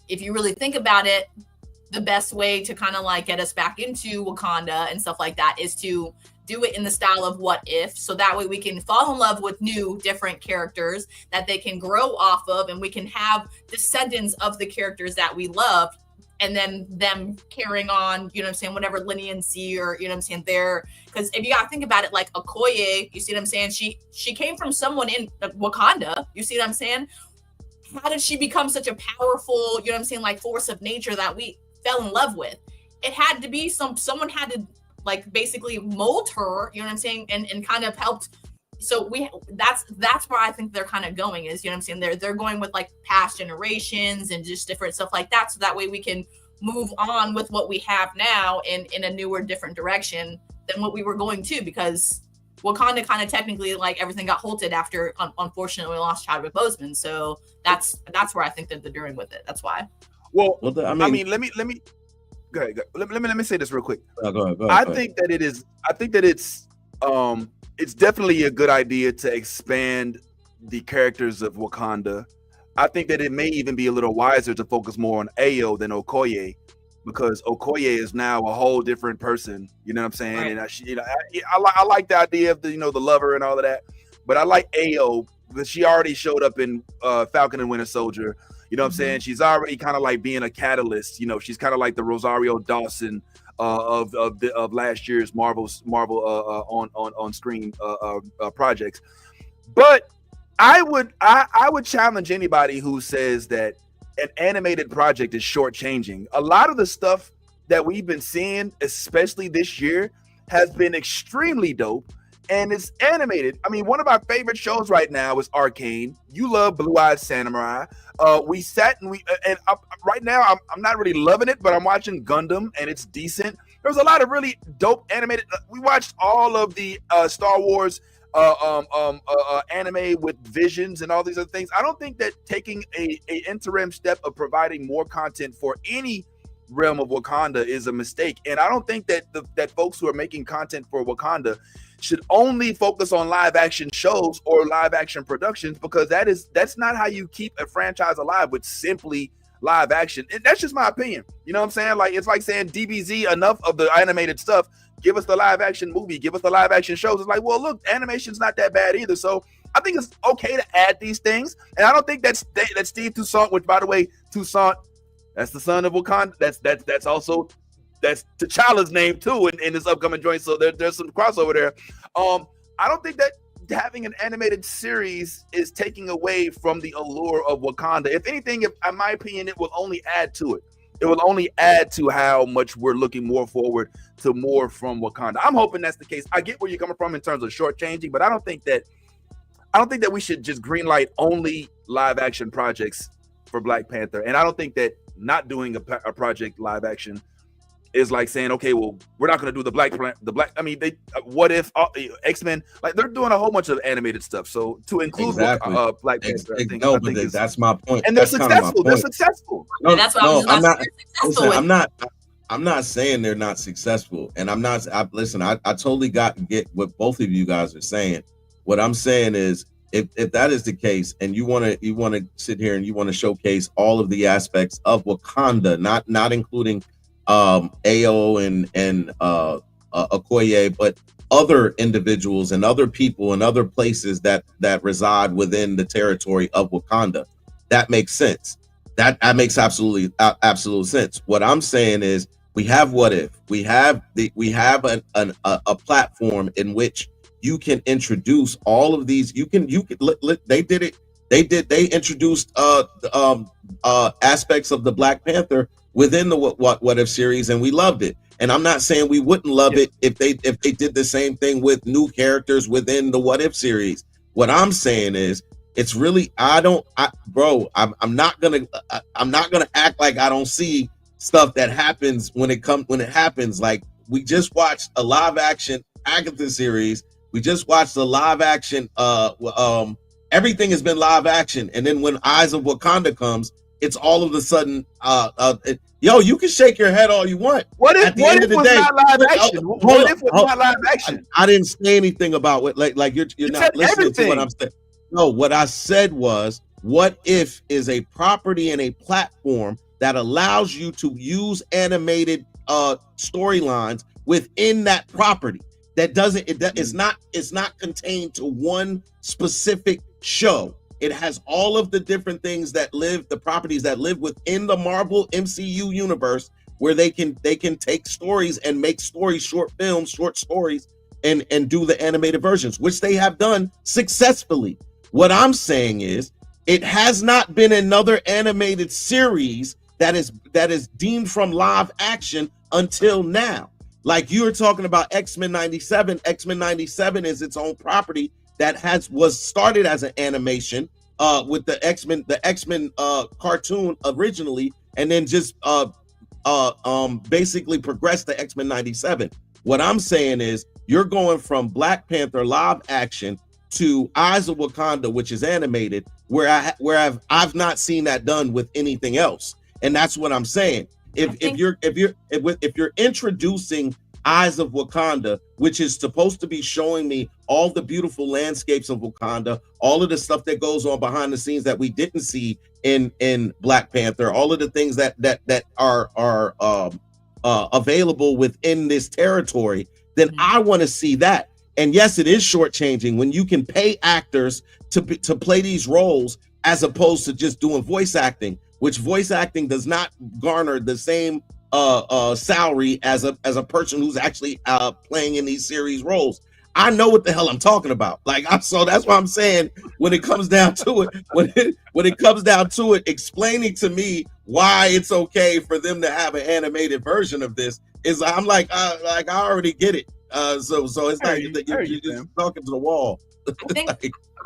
if you really think about it, the best way to kind of like get us back into Wakanda and stuff like that is to do it in the style of What If, so that way we can fall in love with new different characters that they can grow off of, and we can have descendants of the characters that we love, and then them carrying on, you know what I'm saying, whatever leniency or, you know what I'm saying, there. Because if you gotta think about it, like Okoye, you see what I'm saying, she came from someone in Wakanda, you see what I'm saying? How did she become such a powerful, you know what I'm saying, like force of nature that we fell in love with? It had to be someone had to like basically mold her, you know what I'm saying, and kind of helped. So that's where I think they're kind of going, is, you know what I'm saying, they're going with like past generations and just different stuff like that, so that way we can move on with what we have now in a newer, different direction than what we were going to, because Wakanda kind of technically, like, everything got halted after unfortunately we lost Chadwick Boseman. So that's where I think that they're doing with it. That's why. Well, I mean, let me go ahead. Let me say this real quick. Go ahead. I think that it's definitely a good idea to expand the characters of Wakanda. I think that it may even be a little wiser to focus more on Ayo than Okoye, because Okoye is now a whole different person. You know what I'm saying? Right. And I like the idea of the lover and all of that, but I like Ayo because she already showed up in Falcon and Winter Soldier. You know what I'm saying? She's already kind of like being a catalyst. You know, she's kind of like the Rosario Dawson of last year's Marvel on screen projects. But I would challenge anybody who says that an animated project is shortchanging. A lot of the stuff that we've been seeing, especially this year, has been extremely dope. And it's animated. I mean, one of our favorite shows right now is Arcane. You love Blue-Eyed Samurai. We sat and right now I'm not really loving it, but I'm watching Gundam and it's decent. There's a lot of really dope animated. We watched all of the Star Wars anime with Visions and all these other things. I don't think that taking a interim step of providing more content for any realm of Wakanda is a mistake. And I don't think that that folks who are making content for Wakanda should only focus on live action shows or live action productions, because that's not how you keep a franchise alive, with simply live action. And that's just my opinion. You know what I'm saying? Like, it's like saying DBZ, enough of the animated stuff, give us the live action movie, give us the live action shows. It's like, well, look, animation's not that bad either. So I think it's okay to add these things. And I don't think that Steve Toussaint, which, by the way, Toussaint, that's the son of Wakanda. That's also T'Challa's name too in this upcoming joint. So there's some crossover there. I don't think that having an animated series is taking away from the allure of Wakanda. If anything, in my opinion, it will only add to it. It will only add to how much we're looking more forward to more from Wakanda. I'm hoping that's the case. I get where you're coming from in terms of shortchanging, but I don't think that we should just greenlight only live action projects for Black Panther. And I don't think that not doing a project live action is like saying, okay, well, we're not going to do the black. I mean, What If, X-Men, like, they're doing a whole bunch of animated stuff. So to include Black Panther, I think that's my point. And they're successful. They're successful. No, that's what I'm not saying they're not successful, and I'm not. I totally get what both of you guys are saying. What I'm saying is, if that is the case, and you want to sit here and you want to showcase all of the aspects of Wakanda, not including Ayo and Okoye, but other individuals and other people and other places that reside within the territory of Wakanda, that makes sense. That makes absolute sense. What I'm saying is, we have What If. We have a platform in which you can introduce all of these. They did it. They introduced aspects of the Black Panther within the What If series, and we loved it. And I'm not saying we wouldn't love it if they did the same thing with new characters within the What If series. What I'm saying is, it's really, I'm not gonna act like I don't see stuff that happens when it happens. Like, we just watched a live action Agatha series. We just watched a live action. Everything has been live action, and then when Eyes of Wakanda comes, it's all of a sudden, yo, you can shake your head all you want. What if it was not live action? What if it was not live action? I didn't say anything about it. Like you're not listening to what I'm saying. No, what I said was, what if is a property and a platform that allows you to use animated storylines within that property. That doesn't, it's not contained to one specific show. It has all of the different things that live, the properties that live within the Marvel MCU universe, where they can take stories and make stories, short films, short stories, and do the animated versions, which they have done successfully. What I'm saying is, it has not been another animated series that is deemed from live action until now. Like you were talking about X-Men 97. X-Men 97 is its own property that was started as an animation with the X-Men cartoon originally, and then just basically progressed to X-Men 97. What I'm saying is, you're going from Black Panther live action to Eyes of Wakanda, which is animated, where I've not seen that done with anything else. And that's what I'm saying. If you're introducing Eyes of Wakanda, which is supposed to be showing me all the beautiful landscapes of Wakanda, all of the stuff that goes on behind the scenes that we didn't see in Black Panther, all of the things that are available within this territory, then I want to see that. And yes, it is shortchanging when you can pay actors to play these roles as opposed to just doing voice acting, which voice acting does not garner the same salary as a person who's actually playing in these series roles. I know what the hell I'm talking about. So that's why I'm saying, when it comes down to it, when it comes down to it, explaining to me why it's okay for them to have an animated version of this is, I'm like I already get it. So it's not that you're just talking to the wall.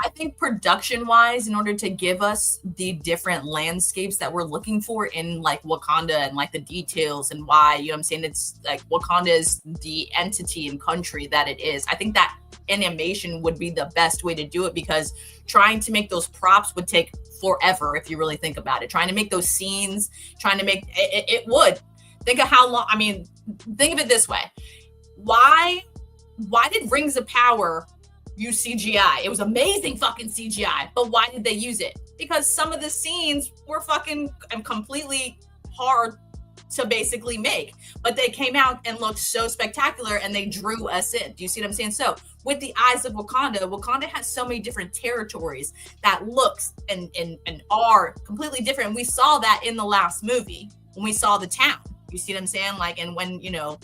I think production wise, in order to give us the different landscapes that we're looking for in like Wakanda and like the details and why, you know what I'm saying, it's like Wakanda is the entity and country that it is. I think that animation would be the best way to do it, because trying to make those props would take forever if you really think about it. Trying to make those scenes, trying to make it would. Think of how long, I mean, think of it this way. Why did Rings of Power use CGI? It was amazing fucking CGI, but why did they use it? Because some of the scenes were fucking and completely hard to basically make, but they came out and looked so spectacular and they drew us in. Do you see what I'm saying? So with the Eyes of Wakanda has so many different territories that looks and are completely different. And we saw that in the last movie when we saw the town. You see what I'm saying? Like, and when, you know,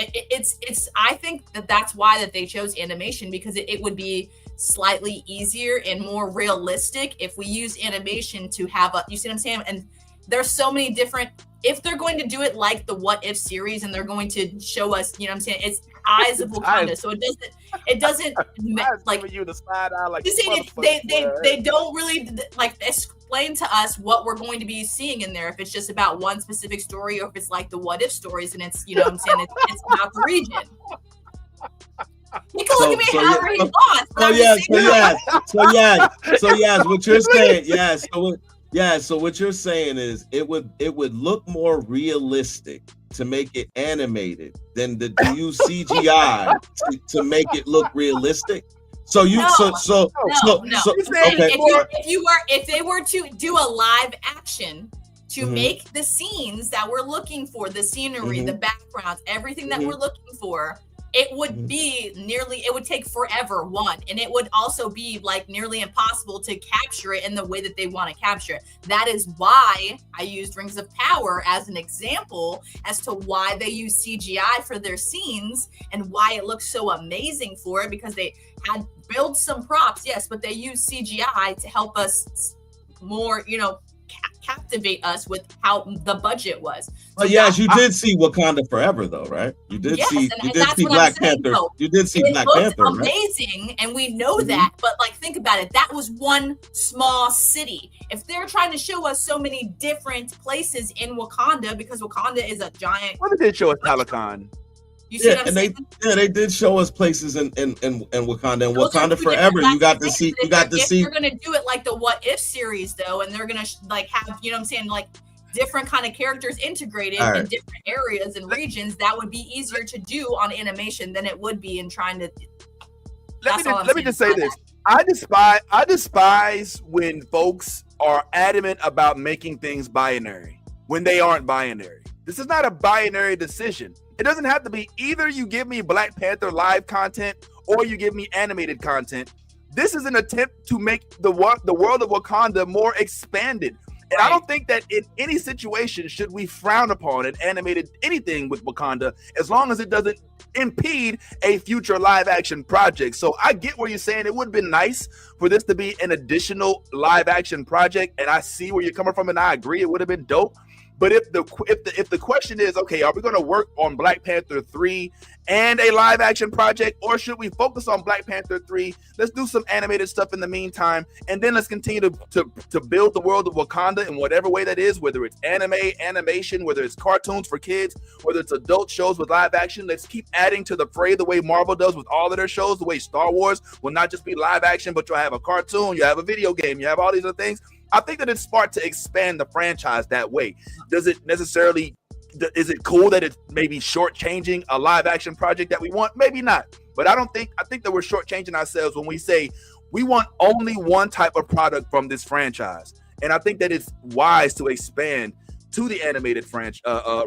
it's I think that's why that they chose animation, because it would be slightly easier and more realistic if we use animation to have you see what I'm saying? And there's so many different, if they're going to do it like the What If series and they're going to show us, you know what I'm saying, it's Eyes of Wakanda, so it doesn't like you to slide out like, you see, they don't really like explain to us what we're going to be seeing in there, if it's just about one specific story or if it's like the What If stories and it's, you know what I'm saying, it's about the region. You can look at me however he wants. So what you're saying, so what you're saying is it would look more realistic to make it animated than to use CGI to make it look realistic. So you okay. If they were to do a live action to make the scenes that we're looking for, the scenery, the backgrounds, everything that we're looking for, it would be it would take forever, and it would also be like nearly impossible to capture it in the way that they want to capture it. That is why I used Rings of Power as an example as to why they use CGI for their scenes and why it looks so amazing for it, because they had built some props, yes, but they use CGI to help us more, you know, captivate us with how the budget was. So yes, you did see Wakanda Forever though, right? You did see Black Panther. You did see Black Panther. Amazing, right? And we know that, but like, think about it. That was one small city. If they're trying to show us so many different places in Wakanda, because Wakanda is a giant. What did they show us, Talokan? You see what I'm saying? They did show us places in Wakanda. And Wakanda Forever, you got to see. They're gonna do it like the What If series though, and they're gonna like have, you know what I'm saying, like different kind of characters integrated in different areas and regions. That would be easier to do on animation than it would be in trying to. Let me just say this. I despise when folks are adamant about making things binary when they aren't binary. This is not a binary decision. It doesn't have to be either you give me Black Panther live content or you give me animated content. This is an attempt to make the world of Wakanda more expanded. And I don't think that in any situation should we frown upon an animated anything with Wakanda as long as it doesn't impede a future live action project. So I get where you're saying it would have been nice for this to be an additional live action project, and I see where you're coming from, and I agree it would have been dope. But if the question is, okay, are we going to work on Black Panther 3 and a live action project, or should we focus on Black Panther 3? Let's do some animated stuff in the meantime, and then let's continue to build the world of Wakanda in whatever way that is, whether it's animation, whether it's cartoons for kids, whether it's adult shows with live action. Let's keep adding to the fray the way Marvel does with all of their shows, the way Star Wars will not just be live action, but you'll have a cartoon, you have a video game, you have all these other things. I think that it's smart to expand the franchise that way. Is it cool that it's maybe shortchanging a live action project that we want? Maybe not. But I think that we're shortchanging ourselves when we say we want only one type of product from this franchise. And I think that it's wise to expand to the animated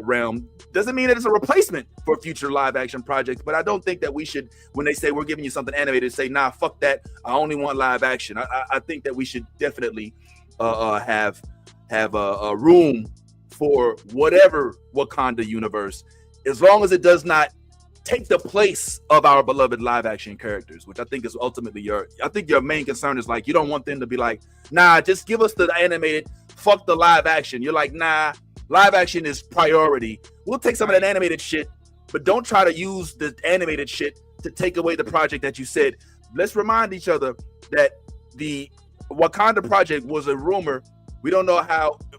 realm. Doesn't mean that it's a replacement for future live action projects, but I don't think that we should, when they say we're giving you something animated, say, nah, fuck that. I only want live action. I think that we should definitely have a room for whatever Wakanda universe, as long as it does not take the place of our beloved live action characters, which I think is ultimately your main concern is like, you don't want them to be like, nah, just give us the animated, fuck the live action. You're like, nah, live action is priority. We'll take some of that animated shit, but don't try to use the animated shit to take away the project that you said. Let's remind each other that the Wakanda project was a rumor. We don't know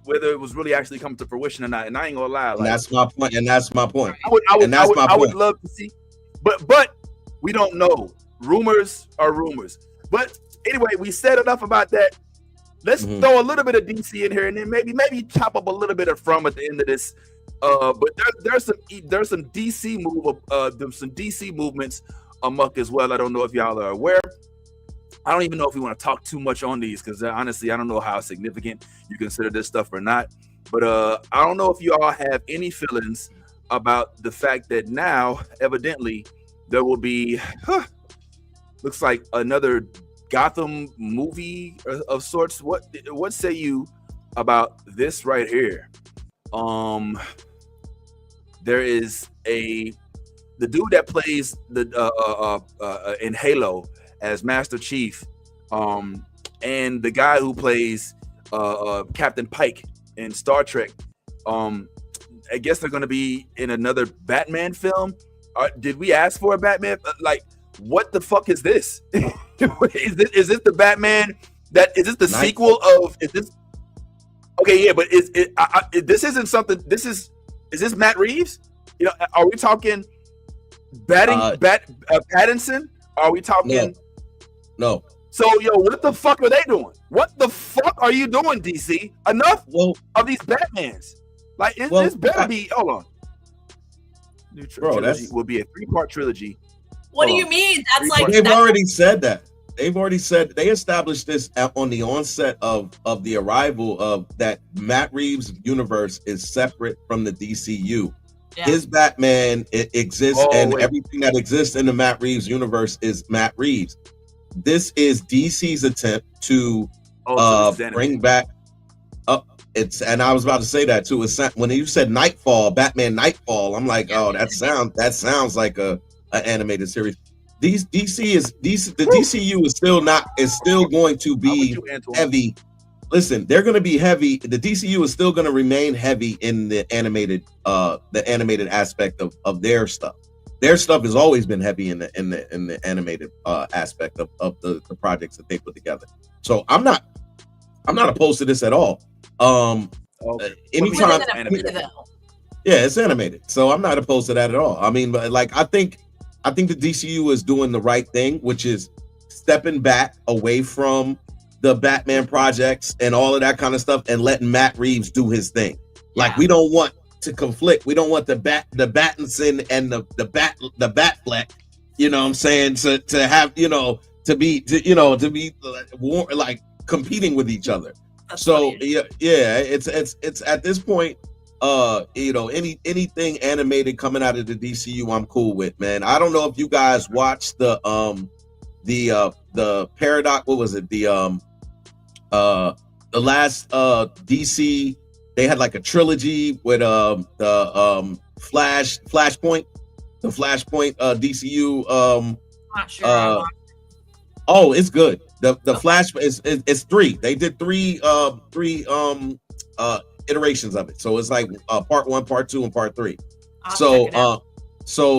whether it was really actually coming to fruition or not. And I ain't gonna lie. Like, that's my point. I would love to see, but we don't know. Rumors are rumors. But anyway, we said enough about that. Let's throw a little bit of DC in here, and then maybe chop up a little bit of From at the end of this. But there's some DC movements amok as well. I don't know if y'all are aware. I don't even know if we want to talk too much on these because honestly, I don't know how significant you consider this stuff or not. But I don't know if you all have any feelings about the fact that now, evidently, there will be, looks like another Gotham movie of sorts. What say you about this right here? There is the dude that plays in Halo as Master Chief, and the guy who plays Captain Pike in Star Trek. I guess they're going to be in another Batman film. Did we ask for a Batman? Like, what the fuck is this? Is this the Batman? Is this the sequel of? Is this? Okay, yeah, but this isn't something. Is this Matt Reeves? You know, are we talking Pattinson? Are we talking? No. So, what the fuck are they doing? What the fuck are you doing, DC? Enough of these Batmans. Like, this better be. Hold on. New trilogy will be a 3-part trilogy. What do you mean? That's like they've already said that. They established this on the onset of the arrival of that Matt Reeves universe is separate from the DCU. Yeah. His Batman exists, everything that exists in the Matt Reeves universe is Matt Reeves. This is DC's attempt to bring back and I was about to say that too. When you said Nightfall, Batman Nightfall, I'm like, that sounds like a animated series. The DCU is still going to be heavy. Listen, they're going to be heavy. The DCU is still going to remain heavy in the animated aspect of their stuff. Their stuff has always been heavy in the animated aspect of the projects that they put together. So I'm not opposed to this at all. Anytime, Yeah, it's animated, so I'm not opposed to that at all. I mean, but like I think the DCU is doing the right thing, which is stepping back away from the Batman projects and all of that kind of stuff, and letting Matt Reeves do his thing. Like we don't want to conflict. We don't want the Battinson and the Batfleck. You know what I'm saying? To have to be like competing with each other. That's so funny. yeah, it's at this point. Anything animated coming out of the DCU, I'm cool with, man. I don't know if you guys watched the Paradox. What was it? The last DC. They had like a trilogy with the Flashpoint, the Flashpoint DCU. Not sure. Oh, it's good. The Flash it's 3. They did three iterations of it, so it's like part 1, part 2, and part 3. So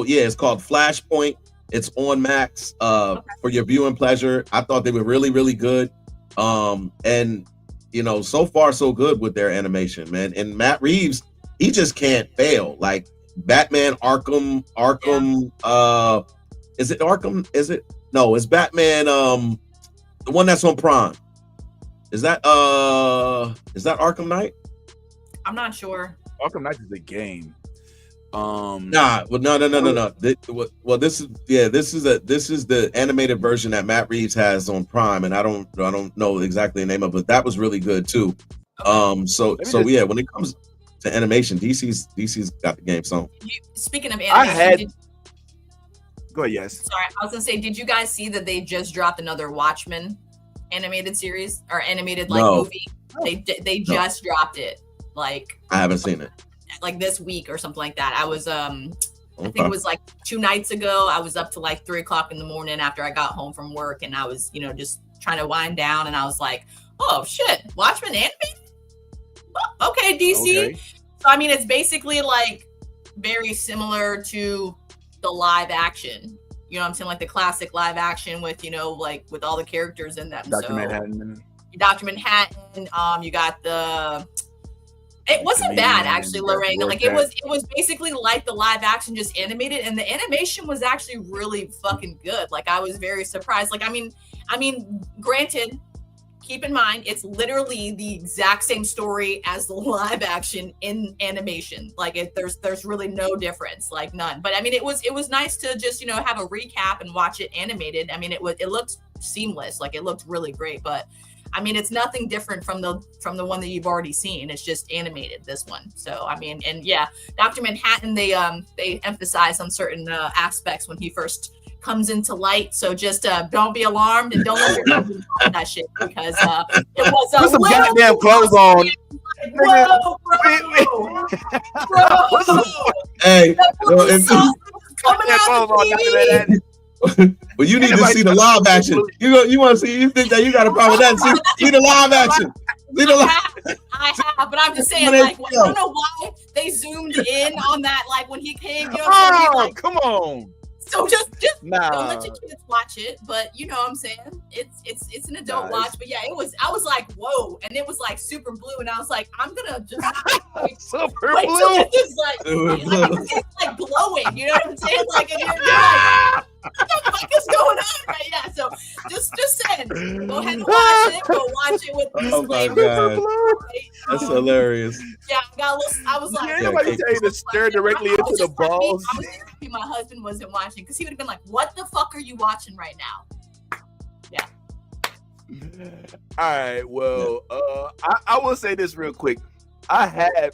yeah, it's called Flashpoint. It's on Max for your viewing pleasure. I thought they were really, really good, and so far so good with their animation, man. And Matt Reeves, he just can't fail. Like Batman Arkham. Is it Arkham? No, it's Batman the one that's on Prime. Is that Arkham Knight? I'm not sure. Arkham Knight is a game. No. Well, this is the animated version that Matt Reeves has on Prime, and I don't know exactly the name of it, but that was really good too. Yeah, when it comes to animation, DC's got the game. So speaking of animation, go ahead. Yes. Sorry, I was gonna say, did you guys see that they just dropped another Watchmen animated series or animated movie? They just dropped it. Like I haven't seen it. Like this week or something like that. I was I think it was like 2 nights ago. I was up to like 3:00 in the morning after I got home from work, and I was just trying to wind down, and I was like, oh shit, Watchmen animated? Oh, okay, DC. Okay. So I mean, it's basically like very similar to the live action. You know what I'm saying? Like the classic live action with like with all the characters in them. Dr. Manhattan. You got the. It wasn't bad actually, Lorraine. Like it was basically like the live action just animated, and the animation was actually really fucking good. Like I was very surprised. Like I mean, granted, keep in mind it's literally the exact same story as the live action in animation. Like there's really no difference, like none. But I mean, it was nice to just have a recap and watch it animated. I mean, it looked seamless. Like it looked really great, but. I mean, it's nothing different from the one that you've already seen. It's just animated, this one. So, I mean, and yeah, Dr. Manhattan, they emphasize on certain aspects when he first comes into light. So just don't be alarmed and don't let your husband on that shit because it was put some goddamn clothes on. Whoa, bro. Hey, coming out of TV. Well, you need to see the live action. You want to see? You think that you got a problem with that? See the live action. I have, but I'm just saying, like, I don't know why they zoomed in on that, like when he came. Come on. So just don't let your kids watch it. But you know what I'm saying? It's an adult watch. But yeah, I was like, whoa, and it was like super blue, and I was like, I'm gonna just super blue. It's like glowing. You know what I'm saying? Like, and you're like, what the fuck is going on right now? So just saying, go ahead and watch it. Go watch it with this flavor. That's hilarious. Yeah, I was like, nobody tell you to stare directly into the balls. I was happy my husband wasn't watching because he would have been like, "What the fuck are you watching right now?" Yeah. All right. Well, I will say this real quick. I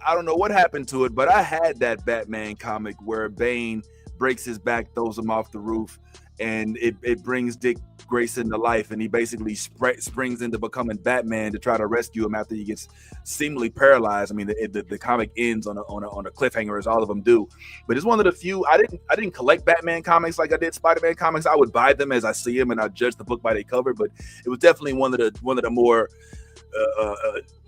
don't know what happened to it, but I had that Batman comic where Bane breaks his back, throws him off the roof, and it brings Dick Grayson to life, and he basically springs into becoming Batman to try to rescue him after he gets seemingly paralyzed. I mean, the comic ends on a cliffhanger, as all of them do. But it's one of the few. I didn't collect Batman comics like I did Spider-Man comics. I would buy them as I see them, and I judge the book by their cover. But it was definitely one of the more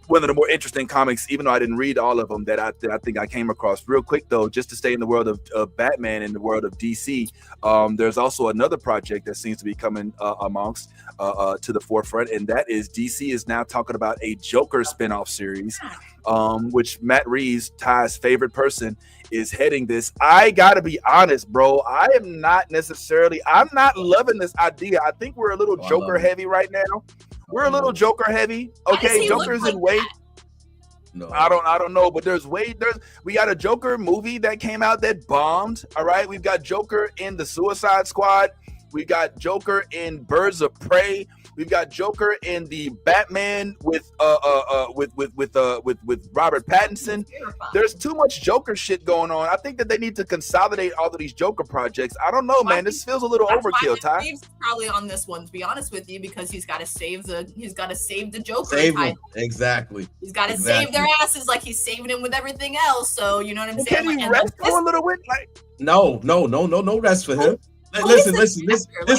one of the more interesting comics, even though I didn't read all of them, that I think I came across. Real quick though, just to stay in the world of Batman and the world of DC, there's also another project that seems to be coming amongst to the forefront, and that is DC is now talking about a Joker spinoff series, which Matt Reeves, Ty's favorite person, is heading this. I gotta be honest, bro. I'm not loving this idea. I think we're a little Joker heavy right now. We're a little Joker heavy. Okay, Joker's in weight. No, I don't know, but we got a Joker movie that came out that bombed. All right, we've got Joker in the Suicide Squad. We got Joker in Birds of Prey. We've got Joker in the Batman with Robert Pattinson. There's too much Joker shit going on. I think that they need to consolidate all of these Joker projects. I don't know, man. This feels a little overkill, Ty. Reeves probably on this one, to be honest with you, because he's got to save the Joker. Exactly. He's got to save their asses like he's saving them with everything else. So you know what I'm saying? Can he rest for a little bit? No rest for him. Listen. This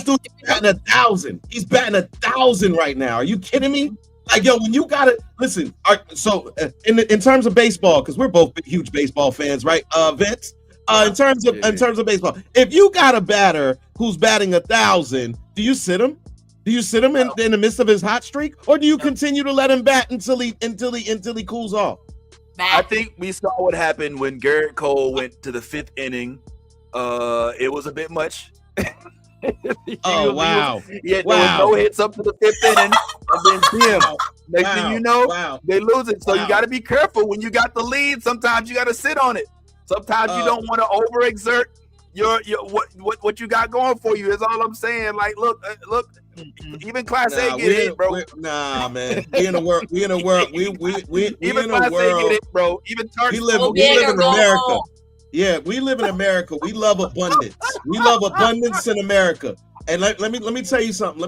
dude's batting 1,000. He's batting 1,000 right now. Are you kidding me? Like, yo, when you gotta listen. So in terms of baseball, because we're both huge baseball fans, right? Vince. In terms of baseball, if you got a batter who's batting 1,000, do you sit him? Do you sit him in the midst of his hot streak, or do you continue to let him bat until he cools off? I think we saw what happened when Garrett Cole went to the 5th inning. It was a bit much. Wow. There was no hits up to the 5th inning, and then next thing you know, they lose it. So you got to be careful when you got the lead. Sometimes you got to sit on it. Sometimes you don't want to overexert your what you got going for you. Is all I'm saying. Like, look. Even Class A get hit, bro. Nah, man. We in a world. We in a world. We even in Class a world. A get hit, bro. Even we live in America. Yeah, we live in America. We love abundance. We love abundance in America. And let me tell you something.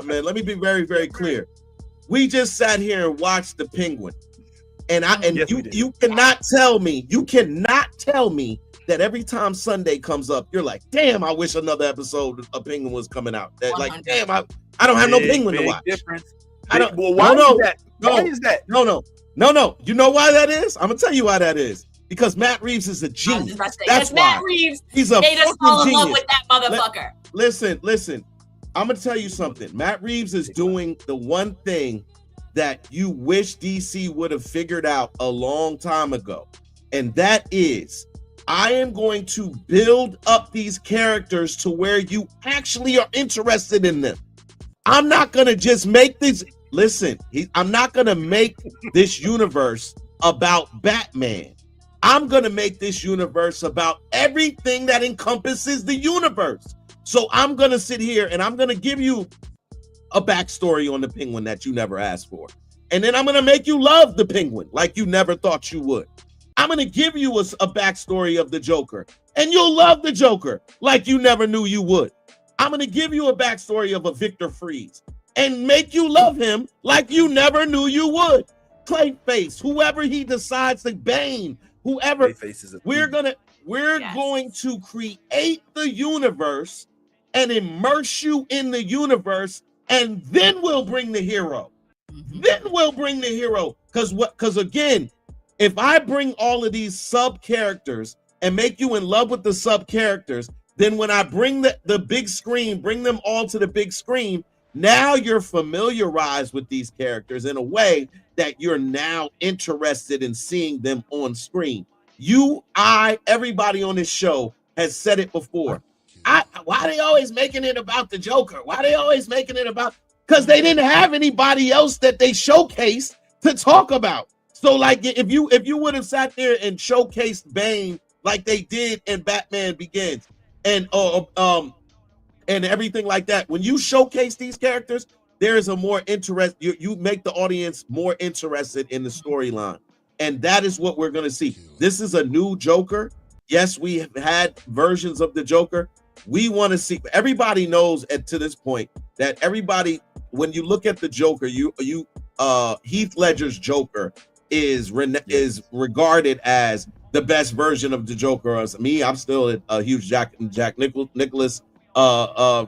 Man. Let me be very, very clear. We just sat here and watched the Penguin. You cannot tell me that every time Sunday comes up, you're like, damn, I wish another episode of Penguin was coming out. That, like, damn, I don't have no Penguin to watch. Why is that? No. You know why that is? I'm gonna tell you why that is. Because Matt Reeves is a genius. That's why. Matt Reeves He's a made us fall in love with that motherfucker. Listen. I'm gonna tell you something. Matt Reeves is doing the one thing that you wish DC would have figured out a long time ago, and that is, I am going to build up these characters to where you actually are interested in them. I'm not gonna just make this. Listen, I'm not gonna make this universe about Batman. I'm going to make this universe about everything that encompasses the universe. So I'm going to sit here and I'm going to give you a backstory on the Penguin that you never asked for. And then I'm going to make you love the Penguin like you never thought you would. I'm going to give you a backstory of the Joker, and you'll love the Joker like you never knew you would. I'm going to give you a backstory of a Victor Freeze and make you love him like you never knew you would. Clayface, whoever he decides to Bane, whoever, we're going to create the universe and immerse you in the universe, and then we'll bring the hero. Because again, if I bring all of these sub characters and make you in love with the sub characters, then when I bring the big screen, bring them all to the big screen, now you're familiarized with these characters in a way that you're now interested in seeing them on screen. Everybody on this show has said it before. Why are they always making it about the Joker? Because they didn't have anybody else that they showcased to talk about. So, like, if you would have sat there and showcased Bane like they did in Batman Begins and everything like that, when you showcase these characters, there is a more interest. You make the audience more interested in the storyline, and that is what we're going to see. This is a new Joker. Yes, we have had versions of the Joker. We want to see. Everybody knows to this point that everybody, when you look at the Joker, Heath Ledger's Joker is regarded as the best version of the Joker. As me, I'm still a huge Jack Nicklaus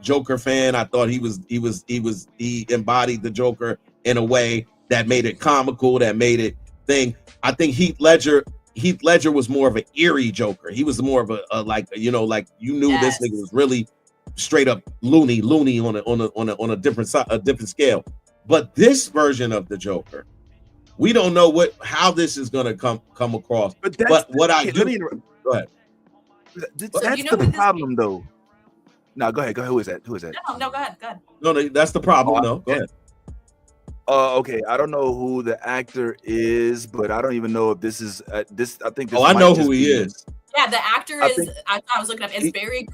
Joker fan. I thought he embodied the Joker in a way that made it comical, that made it thing. I think Heath Ledger was more of an eerie Joker. He was more of a like, you know, like you knew this nigga was really straight up loony on a different scale. But this version of the Joker, we don't know how this is gonna come across. But what I do, go ahead. That's the problem, though. No, go ahead. Who is that? No, go ahead. No, that's the problem. No, go ahead. Okay. I don't know who the actor is, but I don't even know if this is this. I think. This I know who he is. Yeah, the actor is. I was looking up. It's Barry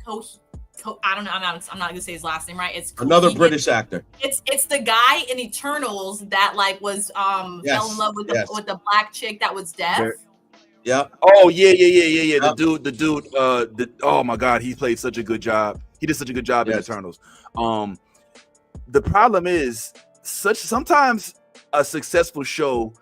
I don't know. I'm not gonna say his last name right. It's another British actor. It's the guy in Eternals that like was fell in love with the black chick that was deaf. Yeah. Oh yeah. The dude. Oh my God, he played such a good job. He did such a good job in Eternals. The problem is sometimes a successful show,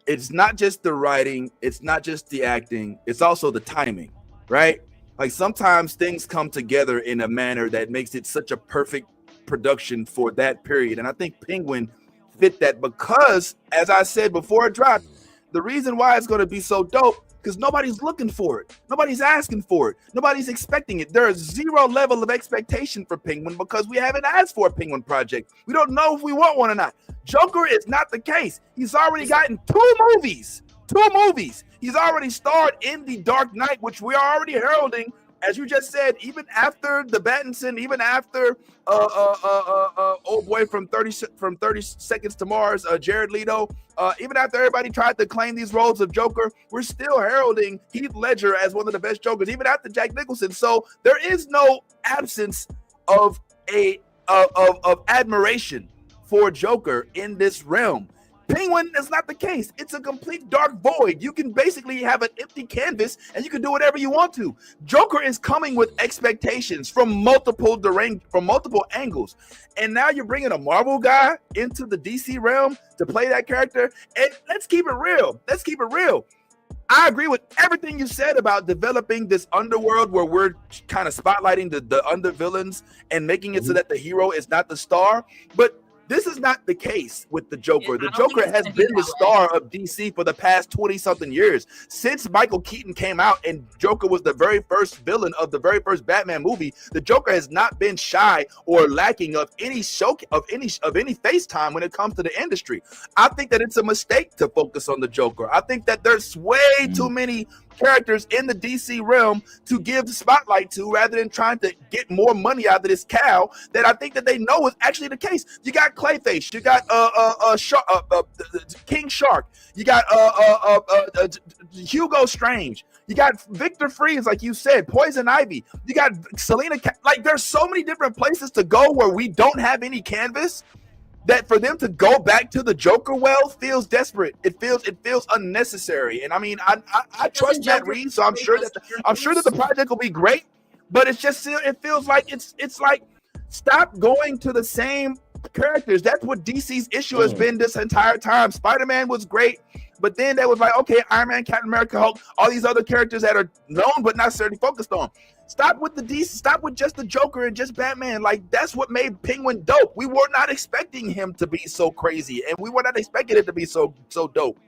it's not just the writing, it's not just the acting, it's also the timing, right? Like sometimes things come together in a manner that makes it such a perfect production for that period. And I think Penguin fit that because, as I said before it dropped, the reason why it's going to be so dope because nobody's looking for it. Nobody's asking for it. Nobody's expecting it. There is zero level of expectation for Penguin because we haven't asked for a Penguin project. We don't know if we want one or not. Joker is not the case. He's already gotten two movies. He's already starred in The Dark Knight, which we are already heralding, as you just said, even after the Battinson, even after old boy from 30 Seconds to Mars, Jared Leto, even after everybody tried to claim these roles of Joker, we're still heralding Heath Ledger as one of the best Jokers, even after Jack Nicholson. So there is no absence of admiration for Joker in this realm. Penguin is not the case. It's a complete dark void. You can basically have an empty canvas and you can do whatever you want to. Joker is coming with expectations from multiple angles. And now you're bringing a Marvel guy into the DC realm to play that character. And let's keep it real. I agree with everything you said about developing this underworld where we're kind of spotlighting the undervillains and making it so that the hero is not the star. But this is not the case with the Joker. The Joker has been the star of DC for the past 20-something years. Since Michael Keaton came out and Joker was the very first villain of the very first Batman movie, the Joker has not been shy or lacking of any face time when it comes to the industry. I think that it's a mistake to focus on the Joker. I think that there's way too many characters in the DC realm to give the spotlight to rather than trying to get more money out of this cow that I think that they know is actually the case. You got Clayface, you got King Shark, you got Hugo Strange, you got Victor Freeze, like you said, Poison Ivy, you got Selena, like there's so many different places to go where we don't have any canvas that for them to go back to the Joker well feels desperate. It feels unnecessary. And I mean, I trust Matt Reeves, so I'm sure that the project will be great. But it feels like it's like stop going to the same characters. That's what DC's issue has been this entire time. Spider-Man was great, but then they was like, okay, Iron Man, Captain America, Hulk, all these other characters that are known but not necessarily focused on. Stop with the DC. Stop with just the Joker and just Batman. Like that's what made Penguin dope. We were not expecting him to be so crazy, and we were not expecting it to be so dope.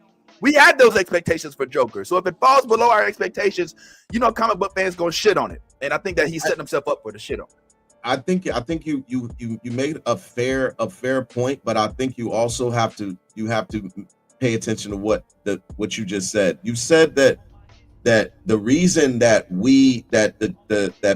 We had those expectations for Joker. So if it falls below our expectations, you know, comic book fans gonna shit on it, and I think that he's setting himself up for the shit on. I think you made a fair point, but I think you also have to pay attention to what you just said. You said that the reason that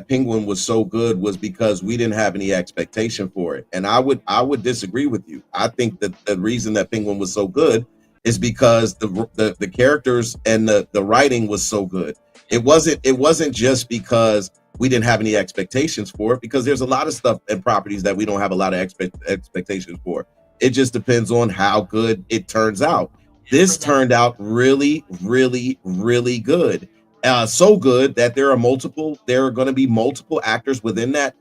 Penguin was so good was because we didn't have any expectation for it. And I would disagree with you. I think that the reason that Penguin was so good is because the characters and the writing was so good. It wasn't just because we didn't have any expectations for it, because there's a lot of stuff and properties that we don't have a lot of expectations for. It just depends on how good it turns out. This turned out really, really, really good. So good that there are going to be multiple actors within that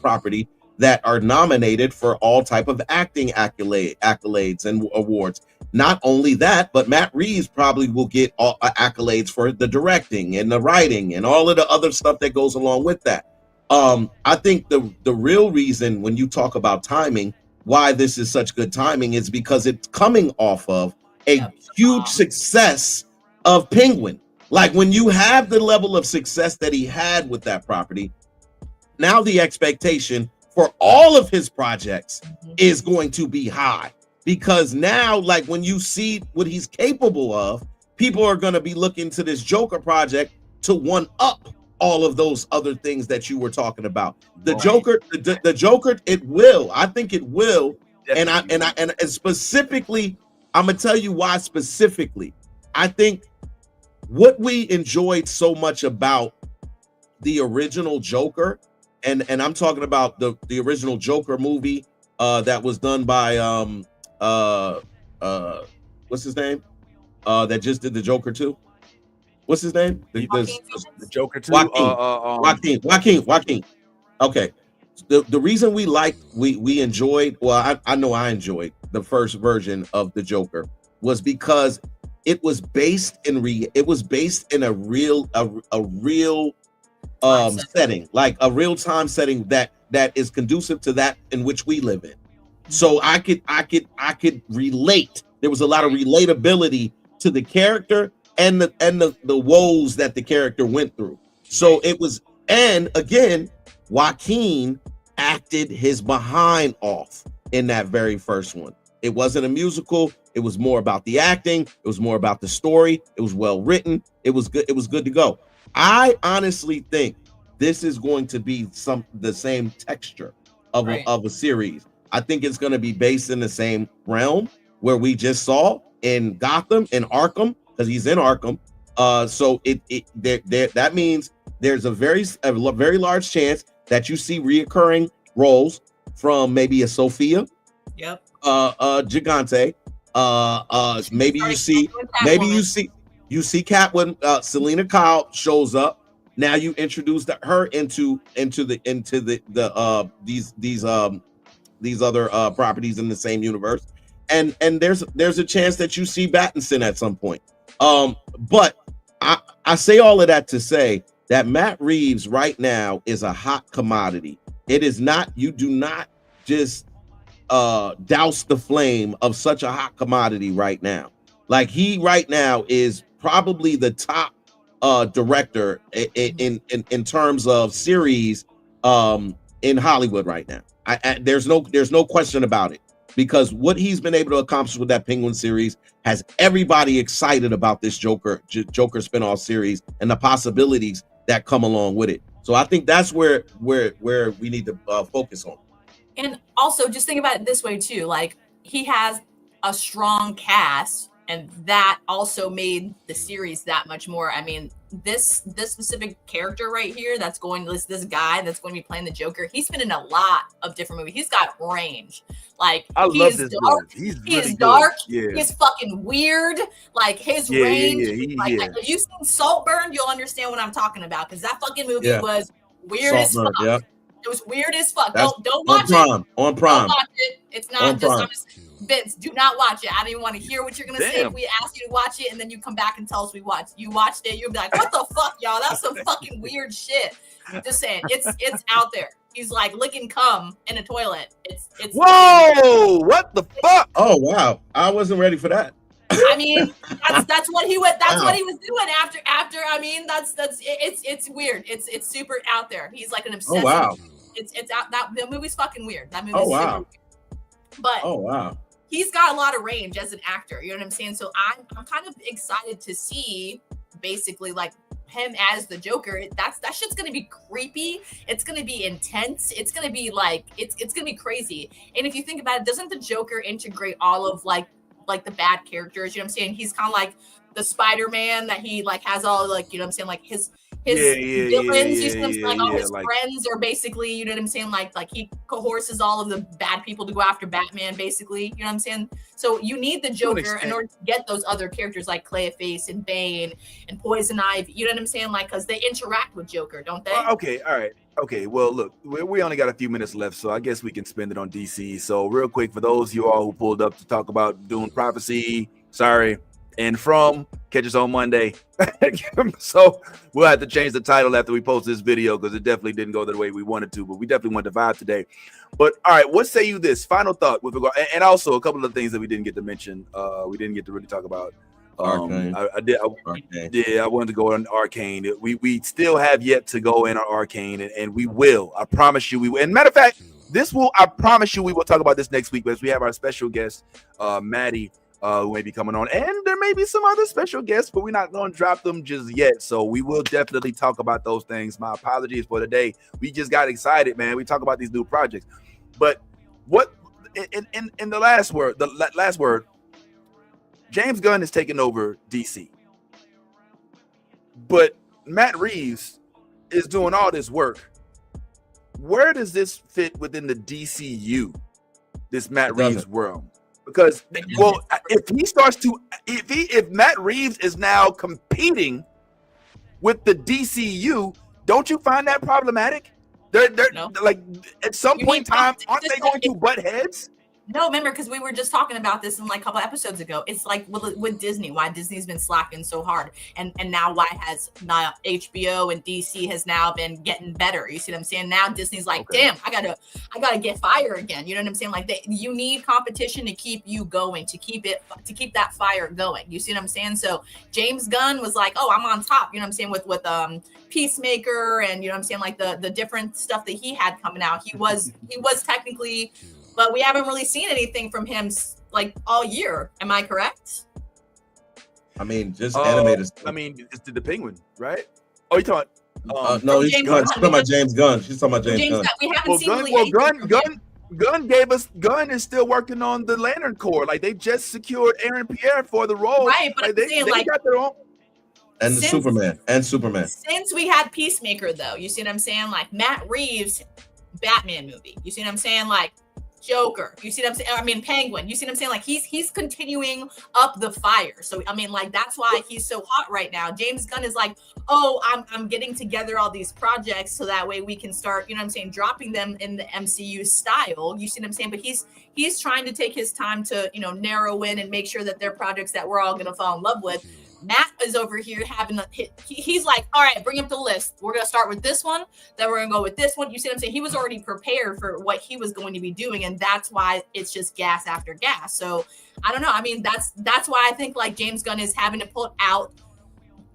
property that are nominated for all type of acting accolades and awards. Not only that, but Matt Reeves probably will get all accolades for the directing and the writing and all of the other stuff that goes along with that. I think the real reason when you talk about timing, why this is such good timing is because it's coming off of a huge success of Penguin. Like when you have the level of success that he had with that property, now the expectation for all of his projects is going to be high, because now, like when you see what he's capable of, people are going to be looking to this Joker project to one up all of those other things that you were talking about. The Joker, the Joker, it will. I think it will. And specifically, I'm gonna tell you why specifically. I think what we enjoyed so much about the original Joker, and I'm talking about the original Joker movie that was done by what's his name? That just did the Joker 2. What's his name? The Joker 2. Joaquin. Okay. The reason we enjoyed, well, I know I enjoyed the first version of the Joker was because it was based in a real setting, like a real time setting that is conducive to that in which we live in. So I could relate. There was a lot of relatability to the character and the woes that the character went through. So it was, and again, Joaquin acted his behind off in that very first one. It wasn't a musical. It was more about the acting. It was more about the story. It was well written. It was good. It was good to go. I honestly think this is going to be the same texture of a series. I think it's going to be based in the same realm where we just saw in Gotham, in Arkham, because he's in Arkham. So that means there's a very large chance that you see reoccurring roles from maybe a Sophia, Gigante. Maybe you see Catwoman. Selena Kyle shows up. Now you introduce her into these other properties in the same universe, and there's a chance that you see Pattinson at some point. But I say all of that to say that Matt Reeves right now is a hot commodity. It is not, you do not just douse the flame of such a hot commodity right now. Like he right now is probably the top director in terms of series in Hollywood right now. There's no question about it, because what he's been able to accomplish with that Penguin series has everybody excited about this Joker spinoff series and the possibilities that come along with it. So I think that's where we need to focus on. And also just think about it this way too, like he has a strong cast, and that also made the series that much more. I mean, this specific character right here that's going to this guy that's going to be playing the Joker, he's been in a lot of different movies. He's got range. Like I love this dark. He's really dark. Yeah. He's fucking weird. Like his range. Like if you've seen Saltburn, you'll understand what I'm talking about, because that fucking movie was weird as fuck. Yeah. It was weird as fuck. Don't watch it. On Prime. Don't watch it. It's not just Vince, do not watch it. I don't even want to hear what you're gonna say if we ask you to watch it, and then you come back and tell us you watched it. You'll be like, what the fuck, y'all? That's some fucking weird shit. Just saying, it's out there. He's like licking cum in a toilet. It's whoa, what the fuck? Oh wow, I wasn't ready for that. I mean, that's what he went. That's what he was doing after. I mean, it's weird. It's super out there. He's like an obsessive. Oh wow. It's out. That the movie's fucking weird. That movie's super weird. But wow. He's got a lot of range as an actor. You know what I'm saying? So I'm kind of excited to see basically like him as the Joker. That shit's gonna be creepy. It's gonna be intense. It's gonna be like it's gonna be crazy. And if you think about it, doesn't the Joker integrate all of like the bad characters? You know what I'm saying? He's kind of like the Spider-Man that he like has all like, you know what I'm saying, like his villains, you know what I'm saying, like all his friends are basically, you know what I'm saying, like he coerces all of the bad people to go after Batman, basically, you know what I'm saying? So you need the Joker in order to get those other characters like Clayface and Bane and Poison Ivy, you know what I'm saying, like, because they interact with Joker, don't they? Okay, all right. Okay, well, look, we only got a few minutes left, so I guess we can spend it on DC. So real quick, for those of you all who pulled up to talk about Dune Prophecy, sorry, and From, Catch us on Monday. So we'll have to change the title after we post this video because it definitely didn't go the way we wanted to, but we definitely want to vibe today. But all right, what say you this? Final thought with regard, and also a couple of things that we didn't get to mention. We didn't get to really talk about. Arcane. I wanted to go on Arcane. We still have yet to go in on Arcane, and we will. I promise you we will. And matter of fact, I promise you we will talk about this next week because we have our special guest, Maddie, who may be coming on, and there may be some other special guests, but we're not going to drop them just yet. So we will definitely talk about those things. My apologies for today. We just got excited, man. We talk about these new projects, but what in the last word, James Gunn is taking over DC, but Matt Reeves is doing all this work. Where does this fit within the DCU? This Matt Reeves world? Because if Matt Reeves is now competing with the DCU, don't you find that problematic? They're like at some point in time, aren't they going to butt heads? No, remember, because we were just talking about this in like a couple episodes ago. It's like with Disney, why Disney's been slacking so hard, and now why has now HBO and DC has now been getting better. You see what I'm saying? Now Disney's like, damn, I gotta get fire again. You know what I'm saying? Like you need competition to keep you going, to keep that fire going. You see what I'm saying? So James Gunn was like, oh, I'm on top. You know what I'm saying? With Peacemaker and you know what I'm saying, like the different stuff that he had coming out. He was technically. But we haven't really seen anything from him like all year. Am I correct? I mean, just animated stuff. I mean, it's the Penguin, right? Oh, you talking? No, she's talking about James Gunn. She's talking about James Gunn. We haven't seen really Gunn is still working on the Lantern Corps. Like they just secured Aaron Pierre for the role. Right, but like, they got their own. And Superman. Since we had Peacemaker, though, you see what I'm saying? Like Matt Reeves, Batman movie. You see what I'm saying? Like Joker. You see what I'm saying? I mean, Penguin. You see what I'm saying? Like he's continuing up the fire. So I mean, like that's why he's so hot right now. James Gunn is like, oh, I'm getting together all these projects so that way we can start, you know what I'm saying, dropping them in the MCU style. You see what I'm saying? But he's trying to take his time to, you know, narrow in and make sure that they're projects that we're all gonna fall in love with. Matt is over here having he's like, all right, bring up the list. We're going to start with this one. Then we're going to go with this one. You see what I'm saying? He was already prepared for what he was going to be doing. And that's why it's just gas after gas. So I don't know. I mean, that's why I think like James Gunn is having to put out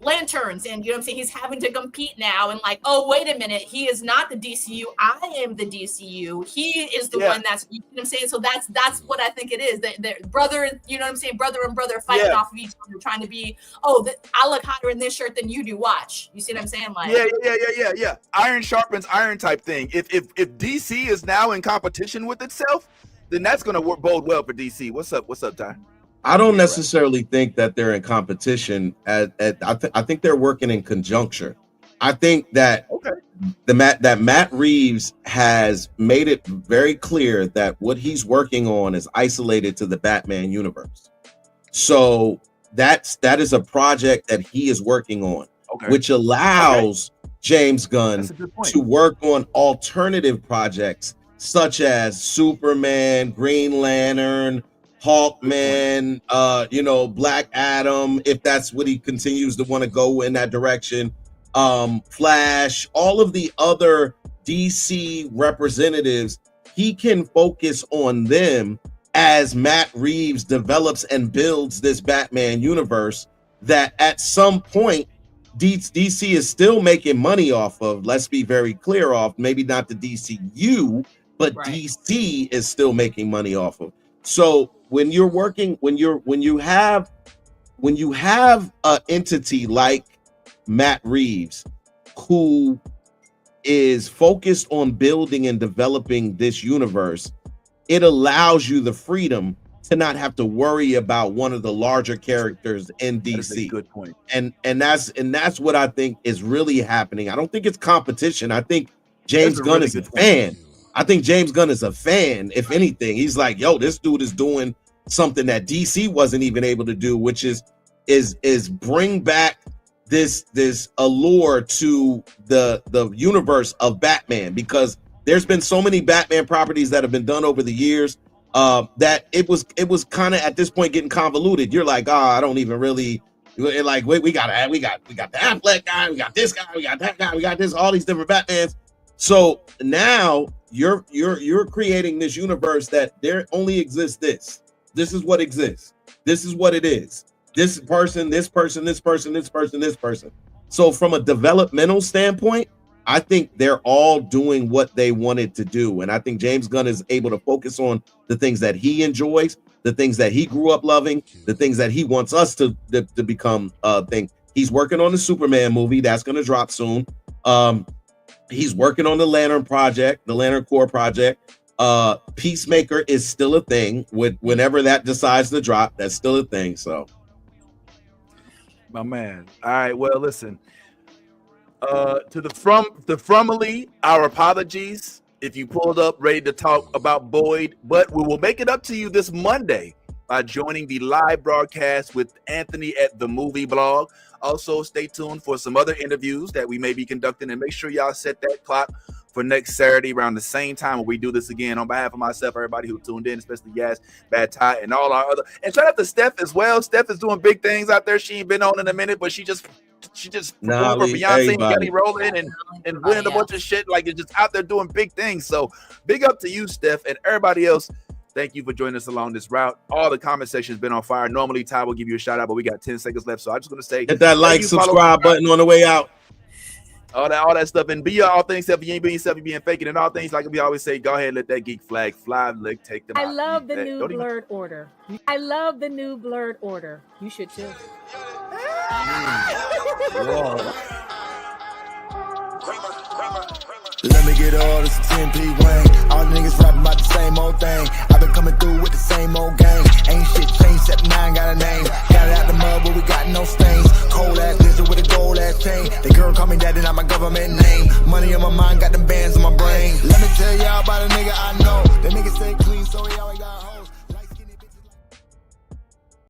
lanterns and you know what I'm saying, he's having to compete now and like, oh wait a minute, he is not the DCU, I am the DCU, he is the one that's, you know what I'm saying, so that's what I think it is, that brother, you know what I'm saying, brother and brother fighting off of each other, trying to be, I look hotter in this shirt than you do, watch, you see what I'm saying, like yeah, iron sharpens iron type thing. If DC is now in competition with itself, then that's going to bode well for DC. What's up Ty? I don't necessarily think that they're in competition. I think they're working in conjunction. I think that Matt Reeves has made it very clear that what he's working on is isolated to the Batman universe. So that is a project that he is working on, which allows James Gunn to work on alternative projects such as Superman, Green Lantern, Hawkman, Black Adam, if that's what he continues to want to go in that direction, Flash, all of the other DC representatives, he can focus on them as Matt Reeves develops and builds this Batman universe that at some point DC is still making money off of. Let's be very clear off, maybe not the DCU, but DC is still making money off of. So when you have an entity like Matt Reeves who is focused on building and developing this universe, it allows you the freedom to not have to worry about one of the larger characters in DC. That's a good point. And that's what I think is really happening. I don't think it's competition. I think James Gunn is a fan. I think James Gunn is a fan. If anything, he's like, yo, this dude is doing something that DC wasn't even able to do, which is bring back this allure to the universe of Batman, because there's been so many Batman properties that have been done over the years that it was kind of at this point getting convoluted. You're like, I don't even really Like we got the Affleck guy, we got this guy, we got that guy, we got this, all these different Batmans. So now you're creating this universe that there only exists this. This is what exists. This is what it is. This person, this person, this person, this person, this person. So from a developmental standpoint, I think they're all doing what they wanted to do. And I think James Gunn is able to focus on the things that he enjoys, the things that he grew up loving, the things that he wants us to become thing. He's working on the Superman movie that's going to drop soon. He's working on the Lantern project, the Lantern Corps project. Peacemaker is still a thing. Whenever that decides to drop, that's still a thing. So, my man. All right. Well, listen. To the Frumily, our apologies if you pulled up ready to talk about Boyd, but we will make it up to you this Monday by joining the live broadcast with Anthony at the Movie Blog. Also, stay tuned for some other interviews that we may be conducting, and make sure y'all set that clock for next Saturday around the same time when we do this again. On behalf of myself, everybody who tuned in, especially Yas, Bad Ty, and all our other, and shout out to Steph as well. Steph is doing big things out there. She ain't been on in a minute, but she just performed for Beyonce and Kelly Rowland and winning a bunch of shit. Like, it's just out there doing big things. So big up to you, Steph, and everybody else. Thank you for joining us along this route. All the comment section's been on fire. Normally, Ty will give you a shout out, but we got 10 seconds left. So I'm just going to say, hit that like, subscribe button on the way out. All that stuff, and be all things except you ain't being yourself, you being faking, and all things like we always say. Go ahead, let that geek flag fly. Like, take them. I love the new blurred order. I love the new blurred order. You should too. Let me get all this 10p Wayne. All the niggas rapping about the same old thing. I've been coming through with the same old gang. Ain't shit changed except 9 got a name. Got it out the mud, but we got no stains. Cold ass lizard with a gold ass chain. The girl call me daddy, not my government name. Money on my mind, got them bands on my brain. Let me tell y'all about a nigga I know. The nigga stay clean, so he always got home.